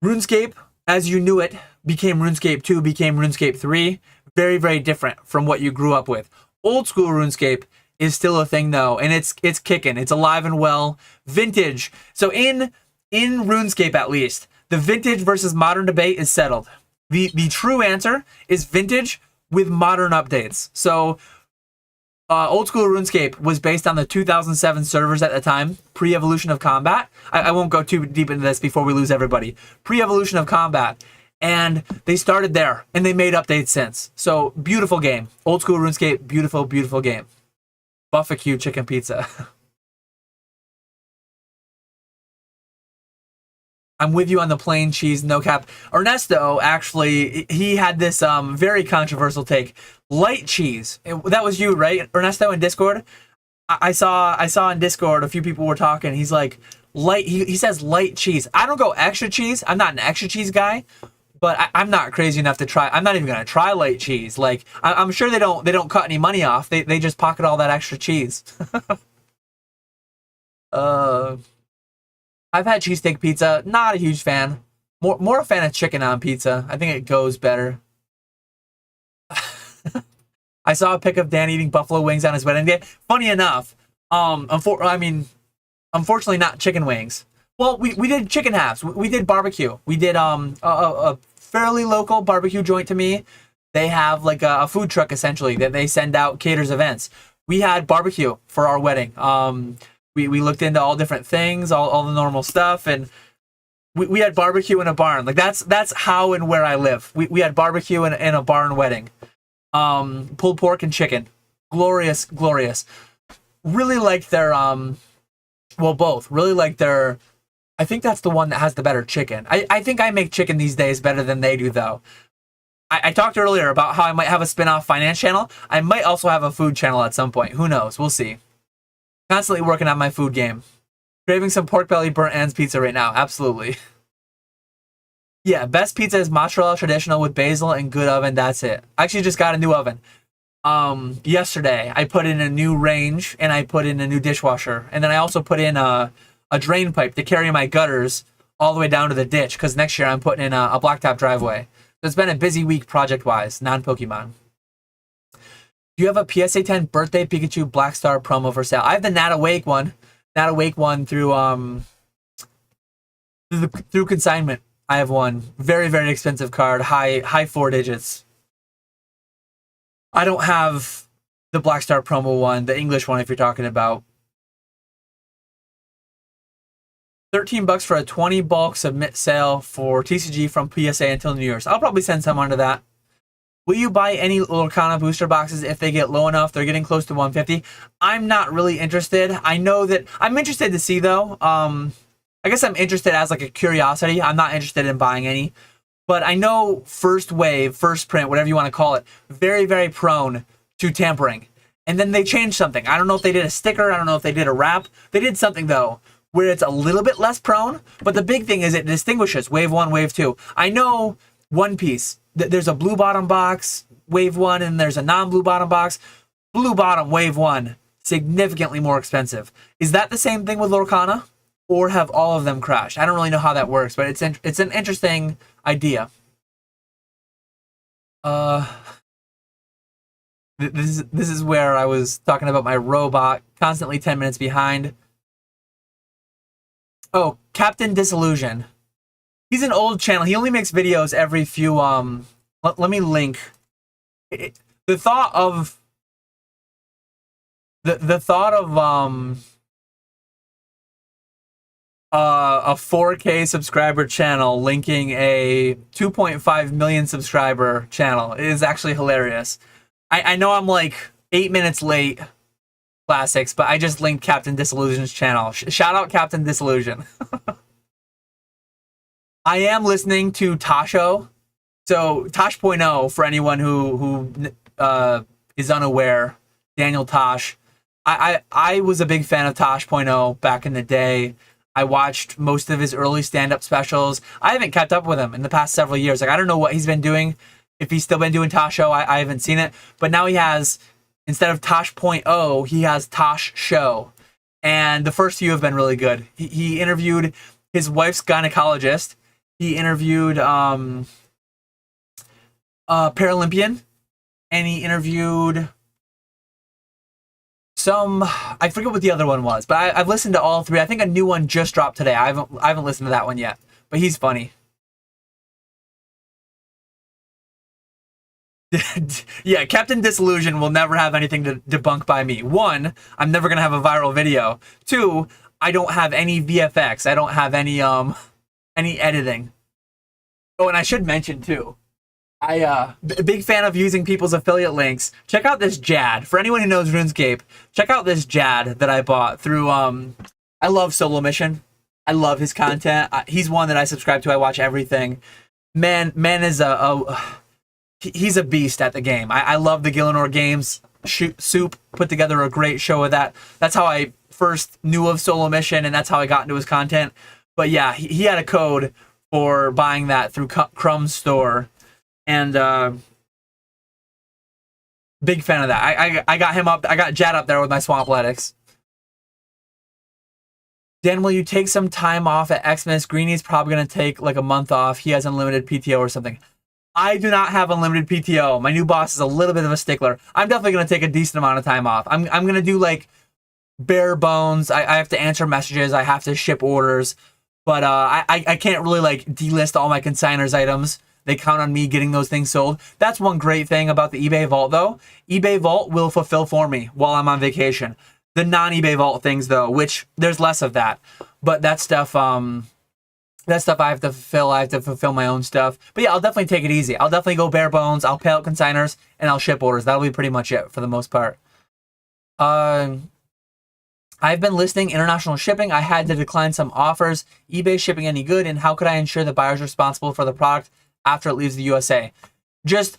Speaker 1: RuneScape, as you knew it, became RuneScape 2, became RuneScape 3. Very, very different from what you grew up with. Old school RuneScape is still a thing though, and it's kicking. It's alive and well. Vintage. So in RuneScape, at least, the vintage versus modern debate is settled. The true answer is vintage with modern updates. So Old School RuneScape was based on the 2007 servers at the time, pre-evolution of combat. I won't go too deep into this before we lose everybody. Pre-evolution of combat. And they started there, and they made updates since. So, beautiful game. Old School RuneScape, beautiful, beautiful game. Buffacue chicken pizza. I'm with you on the plain cheese, no cap. Ernesto, actually, he had this very controversial take. Light cheese. That was you, right, Ernesto, in Discord? I saw in Discord a few people were talking. He's like, light. He says light cheese. I don't go extra cheese. I'm not an extra cheese guy, but I'm not crazy enough to try. I'm not even gonna try light cheese. Like, I'm sure they don't cut any money off. They just pocket all that extra cheese. I've had cheesesteak pizza. Not a huge fan. More a fan of chicken on pizza. I think it goes better. I saw a pic of Dan eating buffalo wings on his wedding day. Funny enough, unfortunately not chicken wings. Well, we did chicken halves. We did barbecue. We did a fairly local barbecue joint to me. They have like a food truck essentially that they send out, caters events. We had barbecue for our wedding. We looked into all different things, all the normal stuff, and we had barbecue in a barn. Like that's how and where I live. We had barbecue in a barn wedding. Pulled pork and chicken. Glorious, glorious. Really liked their well, both. Really liked their, I think that's the one that has the better chicken. I think I make chicken these days better than they do though. I talked earlier about how I might have a spin-off finance channel. I might also have a food channel at some point. Who knows? We'll see. Constantly working on my food game. Craving some pork belly burnt ends pizza right now. Absolutely. Yeah, best pizza is mozzarella traditional with basil and good oven. That's it. I actually just got a new oven. Yesterday, I put in a new range and I put in a new dishwasher. And then I also put in a drain pipe to carry my gutters all the way down to the ditch because next year I'm putting in a blacktop driveway. So it's been a busy week project-wise, non-Pokemon. Do you have a PSA 10 birthday Pikachu Black Star promo for sale? I have the Not Awake one. Not Awake one through Consignment. I have one. Very, very expensive card. High 4 digits. I don't have the Black Star promo one, the English one if you're talking about. $13 for a 20 bulk submit sale for TCG from PSA until New Year's. I'll probably send some under that. Will you buy any Lorcana booster boxes if they get low enough? They're getting close to 150. I'm not really interested. I know that I'm interested to see though. I guess I'm interested as like a curiosity. I'm not interested in buying any. But I know first wave, first print, whatever you want to call it, very, very prone to tampering. and then they changed something. I don't know if they did a sticker. I don't know if they did a wrap. They did something though where it's a little bit less prone. But the big thing is it distinguishes Wave 1, Wave 2. I know One Piece. There's a blue bottom box, Wave 1, and there's a non-blue bottom box. Blue bottom, Wave 1, significantly more expensive. Is that the same thing with Lorcana? Or have all of them crashed? I don't really know how that works, but it's an interesting idea. This is where I was talking about my robot, constantly 10 minutes behind. Oh, Captain Disillusion. He's an old channel. He only makes videos every few, let me link. The thought of a 4K subscriber channel linking a 2.5 million subscriber channel is actually hilarious. I know I'm like 8 minutes late, classics, but I just linked Captain Disillusion's channel. Shout out Captain Disillusion. I am listening to Tasho. So Tosh.0, for anyone who is unaware, Daniel Tosh. I was a big fan of Tosh.0 back in the day. I watched most of his early stand-up specials. I haven't kept up with him in the past several years. Like, I don't know what he's been doing. If he's still been doing Tasho, I haven't seen it. But now he has, instead of Tosh.0, he has Tosh Show. And the first few have been really good. He interviewed his wife's gynecologist. He interviewed Paralympian. And he interviewed some, I forget what the other one was, but I've listened to all three. I think a new one just dropped today. I haven't listened to that one yet, but he's funny. Yeah, Captain Disillusion will never have anything to debunk by me. One, I'm never gonna have a viral video. Two, I don't have any VFX. I don't have any editing. Oh, and I should mention too, big fan of using people's affiliate links. Check out this Jad. For anyone who knows RuneScape, check out this Jad that I bought through, I love Solo Mission. I love his content. He's one that I subscribe to. I watch everything. Man is he's a beast at the game. I love the Gillinor games. Soup put together a great show of that. That's how I first knew of Solo Mission, and that's how I got into his content. But yeah, he had a code for buying that through Crumb's store. And big fan of that. I got him up. I got Jad up there with my Swampletics. Dan, will you take some time off at Xmas? Greeny's probably going to take like a month off. He has unlimited PTO or something. I do not have unlimited PTO. My new boss is a little bit of a stickler. I'm definitely going to take a decent amount of time off. I'm going to do like bare bones. I have to answer messages. I have to ship orders. But I can't really like delist all my consigners items. They count on me getting those things sold. That's one great thing about the eBay Vault, though. eBay Vault will fulfill for me while I'm on vacation. The non-eBay Vault things, though, which there's less of that. But that stuff I have to fulfill. I have to fulfill my own stuff. But yeah, I'll definitely take it easy. I'll definitely go bare bones. I'll pay out consigners, and I'll ship orders. That'll be pretty much it for the most part. I've been listing international shipping. I had to decline some offers. eBay shipping any good? And how could I ensure the buyer's responsible for the product after it leaves the USA? Just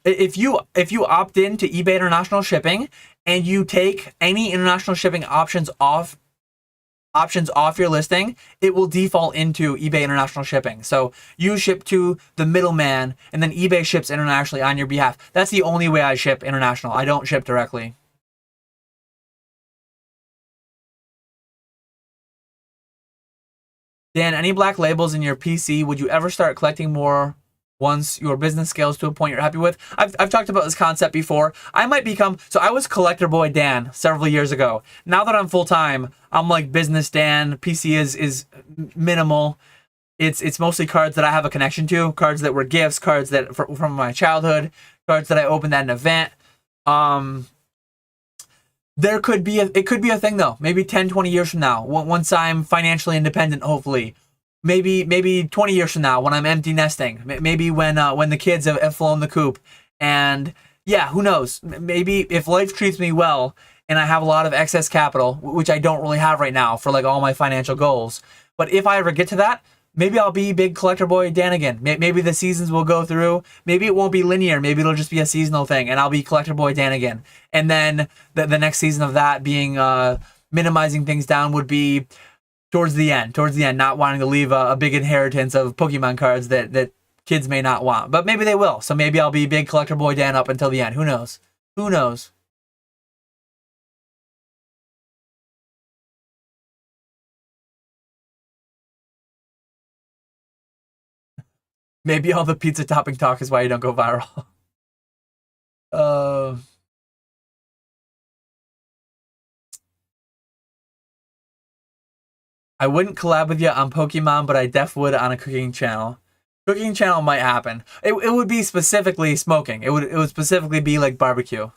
Speaker 1: if you opt in to eBay international shipping and you take any international shipping options off your listing, it will default into eBay international shipping. So you ship to the middleman and then eBay ships internationally on your behalf. That's the only way I ship international. I don't ship directly. Dan, any black labels in your PC? Would you ever start collecting more once your business scales to a point you're happy with? I've talked about this concept before. I might become, so I was Collector Boy Dan several years ago. Now that I'm full-time, I'm like Business Dan. PC is minimal. It's mostly cards that I have a connection to, cards that were gifts, cards that from my childhood, cards that I opened at an event. It could be a thing though. Maybe 10, 20 years from now, once I'm financially independent, hopefully. Maybe 20 years from now when I'm empty nesting. Maybe when the kids have flown the coop. And yeah, who knows? Maybe if life treats me well and I have a lot of excess capital, which I don't really have right now for like all my financial goals. But if I ever get to that, maybe I'll be big collector boy Dan again. Maybe the seasons will go through. Maybe it won't be linear. Maybe it'll just be a seasonal thing, and I'll be collector boy Dan again. And then the next season of that being minimizing things down would be towards the end, not wanting to leave a big inheritance of Pokemon cards that kids may not want. But maybe they will. So maybe I'll be big collector boy Dan up until the end. Who knows? Who knows? Maybe all the pizza topping talk is why you don't go viral. uh, I wouldn't collab with you on Pokemon, but I def would on a cooking channel. Cooking channel might happen. It would be specifically smoking. It would specifically be like barbecue.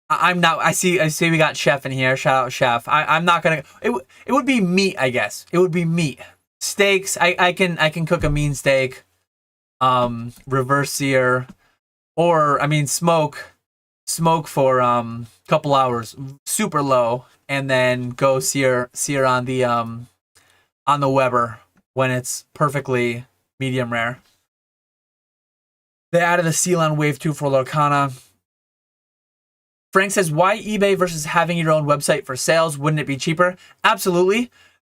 Speaker 1: I'm not. I see. We got Chef in here. Shout out Chef. I'm not gonna. It would be meat. I guess it would be meat. Steaks. I can cook a mean steak. Reverse sear, or I mean smoke for couple hours, super low, and then go sear on the Weber when it's perfectly medium rare. They added the seal on Wave 2 for Lorcana. Frank says, why eBay versus having your own website for sales? Wouldn't it be cheaper? Absolutely.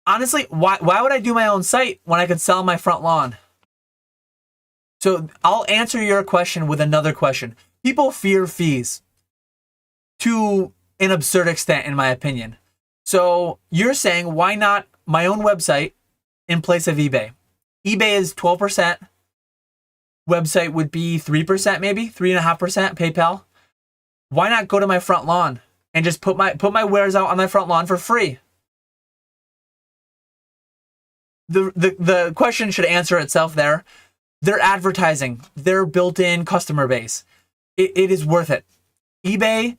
Speaker 1: Honestly, why would I do my own site when I could sell my front lawn? So I'll answer your question with another question. People fear fees to an absurd extent, in my opinion. So you're saying, why not my own website in place of eBay? eBay is 12%. Website would be 3%, maybe 3.5%. PayPal. Why not go to my front lawn and just put my wares out on my front lawn for free? The question should answer itself there. Their advertising, their built-in customer base, it is worth it. eBay,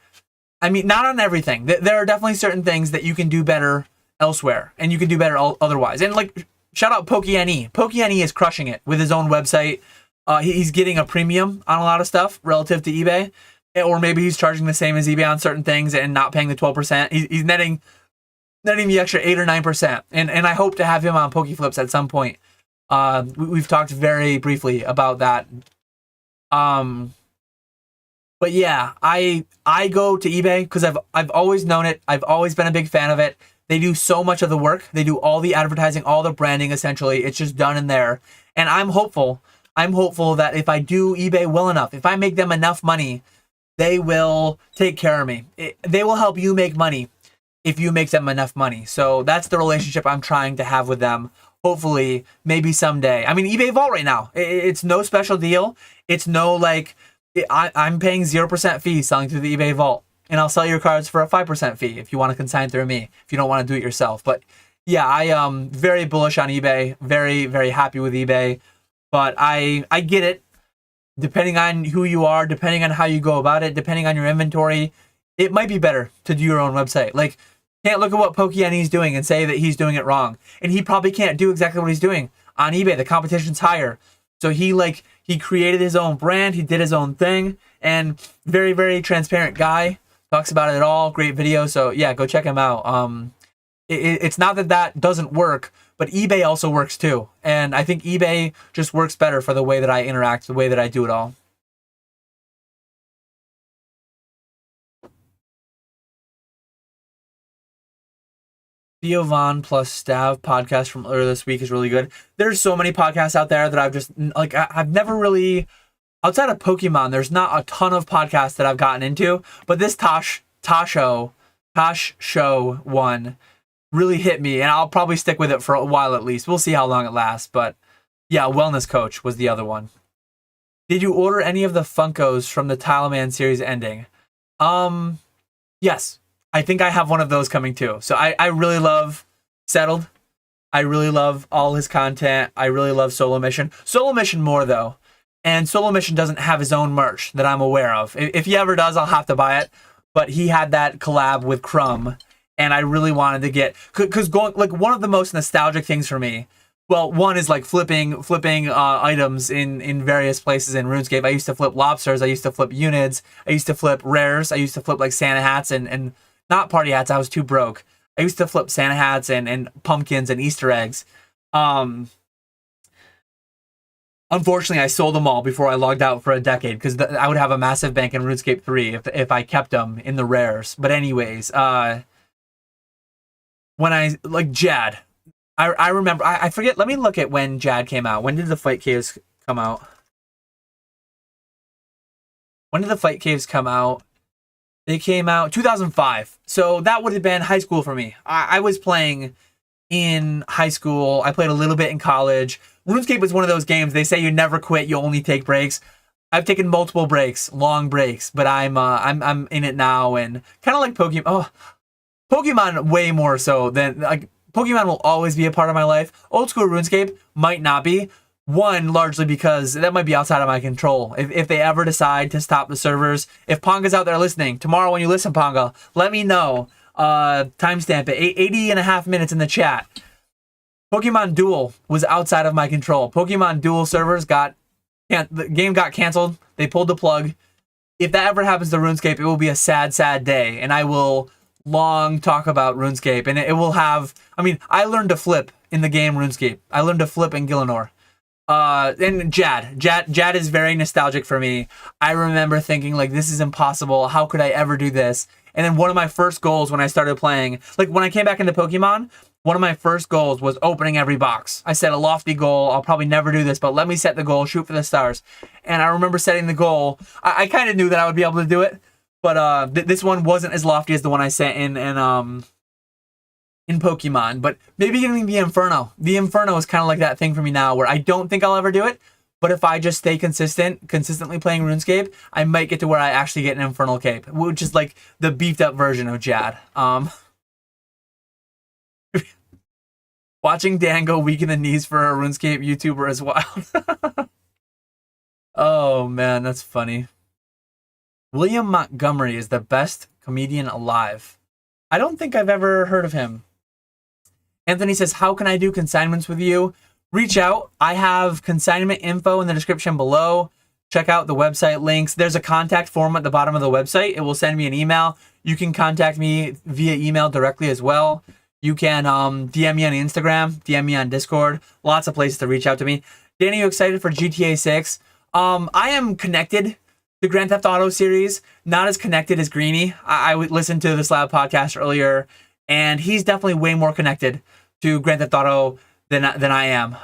Speaker 1: I mean, not on everything. There are definitely certain things that you can do better elsewhere, and you can do better otherwise. And like, shout out PokeNE. PokeNE is crushing it with his own website. He's getting a premium on a lot of stuff relative to eBay, or maybe he's charging the same as eBay on certain things and not paying the 12%. He's netting the extra 8 or 9%. And I hope to have him on PokeFlips at some point. We've talked very briefly about that. But yeah, I go to eBay because I've always known it. I've always been a big fan of it. They do so much of the work. They do all the advertising, all the branding, essentially. It's just done in there. And I'm hopeful that if I do eBay well enough, if I make them enough money, they will take care of me. They will help you make money if you make them enough money. So that's the relationship I'm trying to have with them. Hopefully, maybe someday. I mean, eBay Vault right now, it's no special deal. It's no like, I'm paying 0% fee selling through the eBay Vault. And I'll sell your cards for a 5% fee if you want to consign through me, if you don't want to do it yourself. But yeah, I am very bullish on eBay, very, very happy with eBay. But I get it. Depending on who you are, depending on how you go about it, depending on your inventory, it might be better to do your own website. Like, can't look at what PokeNE's doing and say that he's doing it wrong. And he probably can't do exactly what he's doing on eBay. The competition's higher. So he created his own brand. He did his own thing. And very, very transparent guy. Talks about it all. Great video. So yeah, go check him out. It's not that doesn't work, but eBay also works too. And I think eBay just works better for the way that I interact, the way that I do it all. Theo Von plus Stav podcast from earlier this week is really good. There's so many podcasts out there that I've just like I've never really, outside of Pokemon, there's not a ton of podcasts that I've gotten into. But this Tosh Show one really hit me, and I'll probably stick with it for a while at least. We'll see how long it lasts. But yeah, Wellness Coach was the other one. Did you order any of the Funkos from the Tileman series ending? Yes. I think I have one of those coming too. So I really love Settled. I really love all his content. I really love Solo Mission. Solo Mission more though. And Solo Mission doesn't have his own merch that I'm aware of. If he ever does, I'll have to buy it. But he had that collab with Crumb. And I really wanted to get, because going like one of the most nostalgic things for me, well, one is like flipping items in various places in RuneScape. I used to flip lobsters. I used to flip unids. I used to flip rares. I used to flip like Santa hats and not party hats. I was too broke. I used to flip Santa hats and pumpkins and Easter eggs. Unfortunately, I sold them all before I logged out for a decade because I would have a massive bank in RuneScape 3 if I kept them in the rares. But anyways, when I like Jad, I remember I forget. Let me look at when Jad came out. When did the Fight Caves come out? When did the Fight Caves come out? They came out 2005. So that would have been high school for me. I was playing in high school. I played a little bit in college. RuneScape is one of those games. They say you never quit. You only take breaks. I've taken multiple breaks, long breaks, but I'm in it now, and kind of like Pokemon. Oh, Pokemon way more so than like Pokemon will always be a part of my life. Old school RuneScape might not be. One, largely because that might be outside of my control. If they ever decide to stop the servers, if Ponga's out there listening, tomorrow when you listen, Ponga, let me know. Timestamp it, 80 and a half minutes in the chat. Pokemon Duel was outside of my control. Pokemon Duel servers the game got canceled. They pulled the plug. If that ever happens to RuneScape, it will be a sad, sad day. And I will long talk about RuneScape. And it will have, I mean, I learned to flip in the game RuneScape. I learned to flip in Gielinor. And Jad is very nostalgic for me. I remember thinking like, this is impossible. How could I ever do this? And then one of my first goals when I started playing, like when I came back into Pokemon, one of my first goals was opening every box. I set a lofty goal. I'll probably never do this, but let me set the goal, shoot for the stars. And I remember setting the goal. I kind of knew that I would be able to do it, but this one wasn't as lofty as the one I set in Pokemon, but maybe getting the Inferno. The Inferno is kind of like that thing for me now where I don't think I'll ever do it, but if I just stay consistently playing RuneScape, I might get to where I actually get an Infernal Cape, which is like the beefed up version of Jad. Watching Dan go weak in the knees for a RuneScape YouTuber is wild. Oh man, that's funny. William Montgomery is the best comedian alive. I don't think I've ever heard of him. Anthony says, how can I do consignments with you? Reach out. I have consignment info in the description below. Check out the website links. There's a contact form at the bottom of the website. It will send me an email. You can contact me via email directly as well. You can DM me on Instagram, DM me on Discord. Lots of places to reach out to me. Danny, you excited for GTA 6? I am connected to Grand Theft Auto series. Not as connected as Greeny. I listened to the Slab podcast earlier, and he's definitely way more connected to Grand Theft Auto than I am.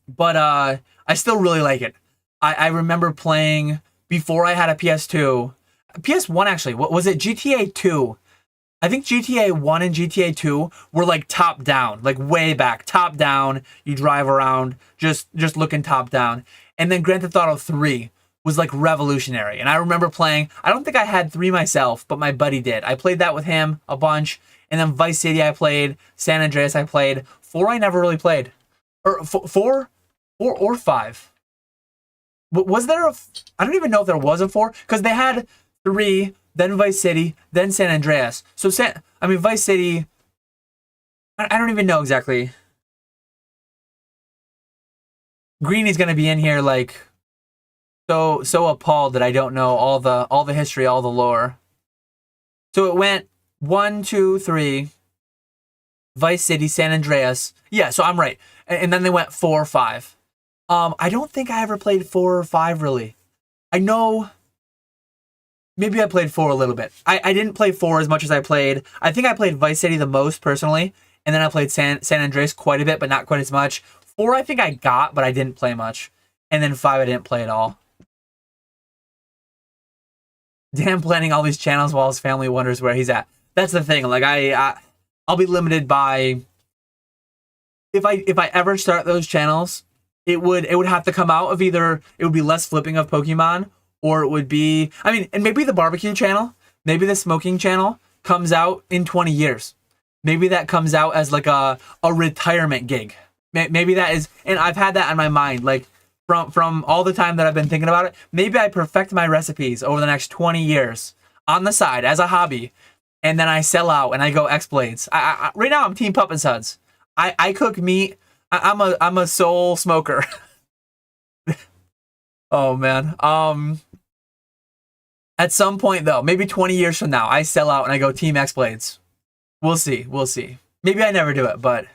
Speaker 1: But I still really like it. I remember playing before I had a PS2. PS1 actually. What was it? GTA 2. I think GTA 1 and GTA 2 were like top down, like way back, top down. You drive around just looking top down. And then Grand Theft Auto 3 was like revolutionary. And I remember playing, I don't think I had 3 myself, but my buddy did. I played that with him a bunch. And then Vice City I played, San Andreas I played. 4 I never really played. Or 4 or 5. Was there I don't even know if there was a 4 because they had 3, then Vice City, then San Andreas. So Vice City, I don't even know exactly. Greeny's gonna be in here like so appalled that I don't know all the history, all the lore. So it went 1, 2, 3, Vice City, San Andreas. Yeah, so I'm right. And then they went 4, 5. I don't think I ever played 4 or 5 really. I know maybe I played 4 a little bit. I didn't play 4 as much as I played. I think I played Vice City the most personally, and then I played San Andreas quite a bit, but not quite as much. 4 I think I got, but I didn't play much. And then 5 I didn't play at all. Dan planning all these channels while his family wonders where he's at. That's the thing. Like I'll be limited by if I ever start those channels, it would have to come out of either it would be less flipping of Pokemon, or it would be, and maybe the barbecue channel, maybe the smoking channel comes out in 20 years. Maybe that comes out as like a retirement gig. Maybe that is, and I've had that on my mind, like from all the time that I've been thinking about it. Maybe I perfect my recipes over the next 20 years on the side as a hobby, and then I sell out and I go X-Blades. Right now I'm Team Pup and Suds. I cook meat. I'm a soul smoker. Oh man. At some point though, maybe 20 years from now, I sell out and I go Team X-Blades. We'll see. Maybe I never do it, but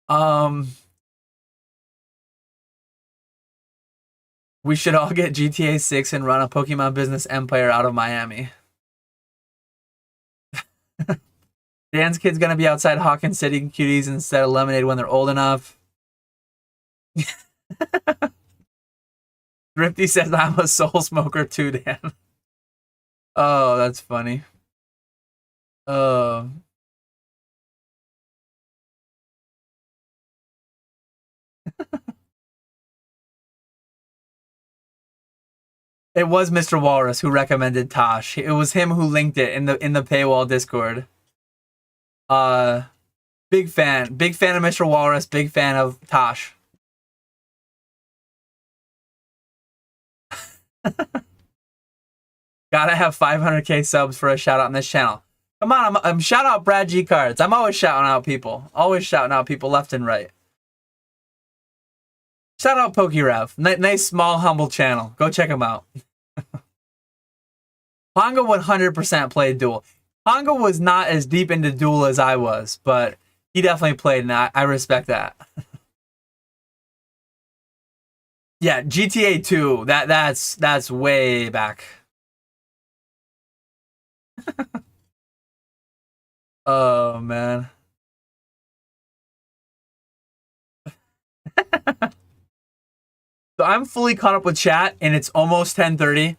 Speaker 1: Um, we should all get GTA 6 and run a Pokemon business empire out of Miami. Dan's kid's gonna be outside Hawkins City cuties instead of Lemonade when they're old enough. Thrifty says I'm a soul smoker too, Dan. Oh, that's funny. Oh. It was Mr. Walrus who recommended Tosh. It was him who linked it in the paywall Discord. Uh, big fan of Mr. Walrus. Big fan of Tosh. Gotta have 500k subs for a shout out on this channel. Come on, I'm shout out Brad G Cards. I'm always shouting out people. Always shouting out people left and right. Shout out PokeRev. Nice, small, humble channel. Go check him out. Ponga 100% played Duel. Ponga was not as deep into Duel as I was, but he definitely played, and I respect that. Yeah, GTA 2. That's way back. Oh man. So I'm fully caught up with chat, and it's almost 10:30.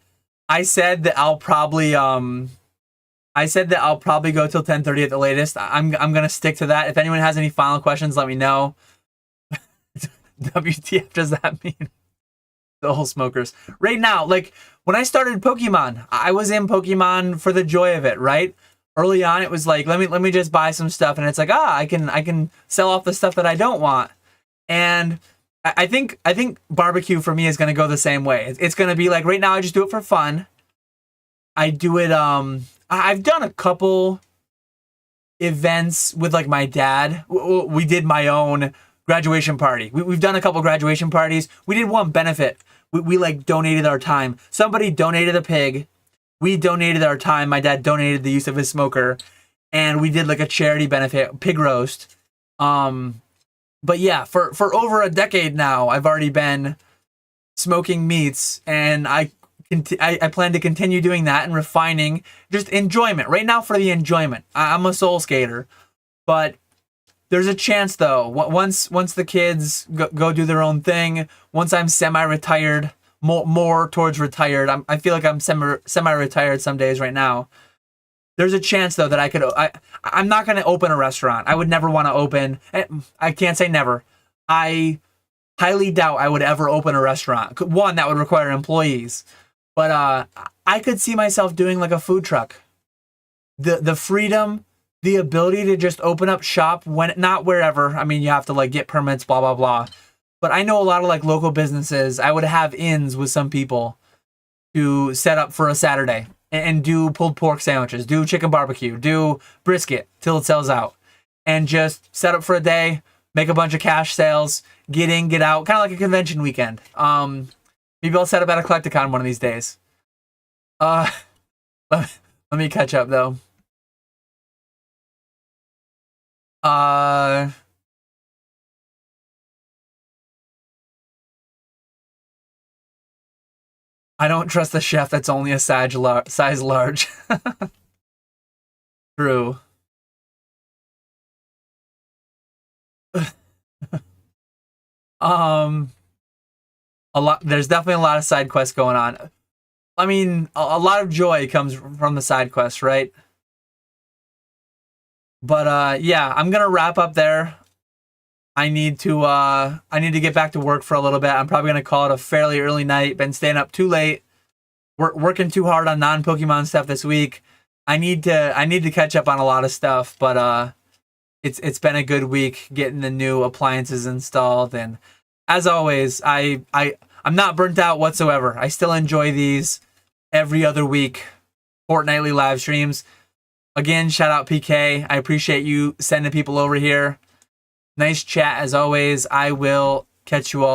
Speaker 1: I said that I'll probably go till 10:30 at the latest. I'm gonna stick to that. If anyone has any final questions, let me know. WTF does that mean? The whole smokers. Right now, like when I started Pokemon, I was in Pokemon for the joy of it, right? Early on, it was like, let me just buy some stuff, and it's like, I can sell off the stuff that I don't want. And I think barbecue for me is gonna go the same way. It's gonna be like right now I just do it for fun. I do it. I've done a couple events with like my dad. We did my own graduation party. We've done a couple graduation parties. We did one benefit. We like donated our time. Somebody donated a pig. We donated our time. My dad donated the use of his smoker, and we did like a charity benefit, pig roast. But yeah, for over a decade now, I've already been smoking meats, and I plan to continue doing that and refining just enjoyment. Right now, for the enjoyment, I'm a soul skater, but there's a chance though. Once the kids go do their own thing, once I'm semi-retired, more towards retired. I feel like I'm semi-retired some days right now. There's a chance though that I'm not going to open a restaurant. I would never want to open. I can't say never. I highly doubt I would ever open a restaurant. One, that would require employees. But I could see myself doing like a food truck. The freedom, the ability to just open up shop when not wherever. I mean, you have to like get permits, blah blah blah. But I know a lot of like local businesses. I would have ins with some people to set up for a Saturday and do pulled pork sandwiches, do chicken barbecue, do brisket till it sells out, and just set up for a day, make a bunch of cash sales, get in, get out, kind of like a convention weekend. Maybe I'll set up at a Collecticon one of these days. Let me catch up though. I don't trust the chef that's only a size large. True. There's definitely a lot of side quests going on. I mean, a lot of joy comes from the side quests, right? But yeah, I'm gonna wrap up there. I need to get back to work for a little bit. I'm probably gonna call it a fairly early night. Been staying up too late. Working too hard on non-Pokemon stuff this week. I need to catch up on a lot of stuff, but it's been a good week getting the new appliances installed, and as always, I'm not burnt out whatsoever. I still enjoy these every other week fortnightly live streams. Again, shout out PK. I appreciate you sending people over here. Nice chat as always. I will catch you all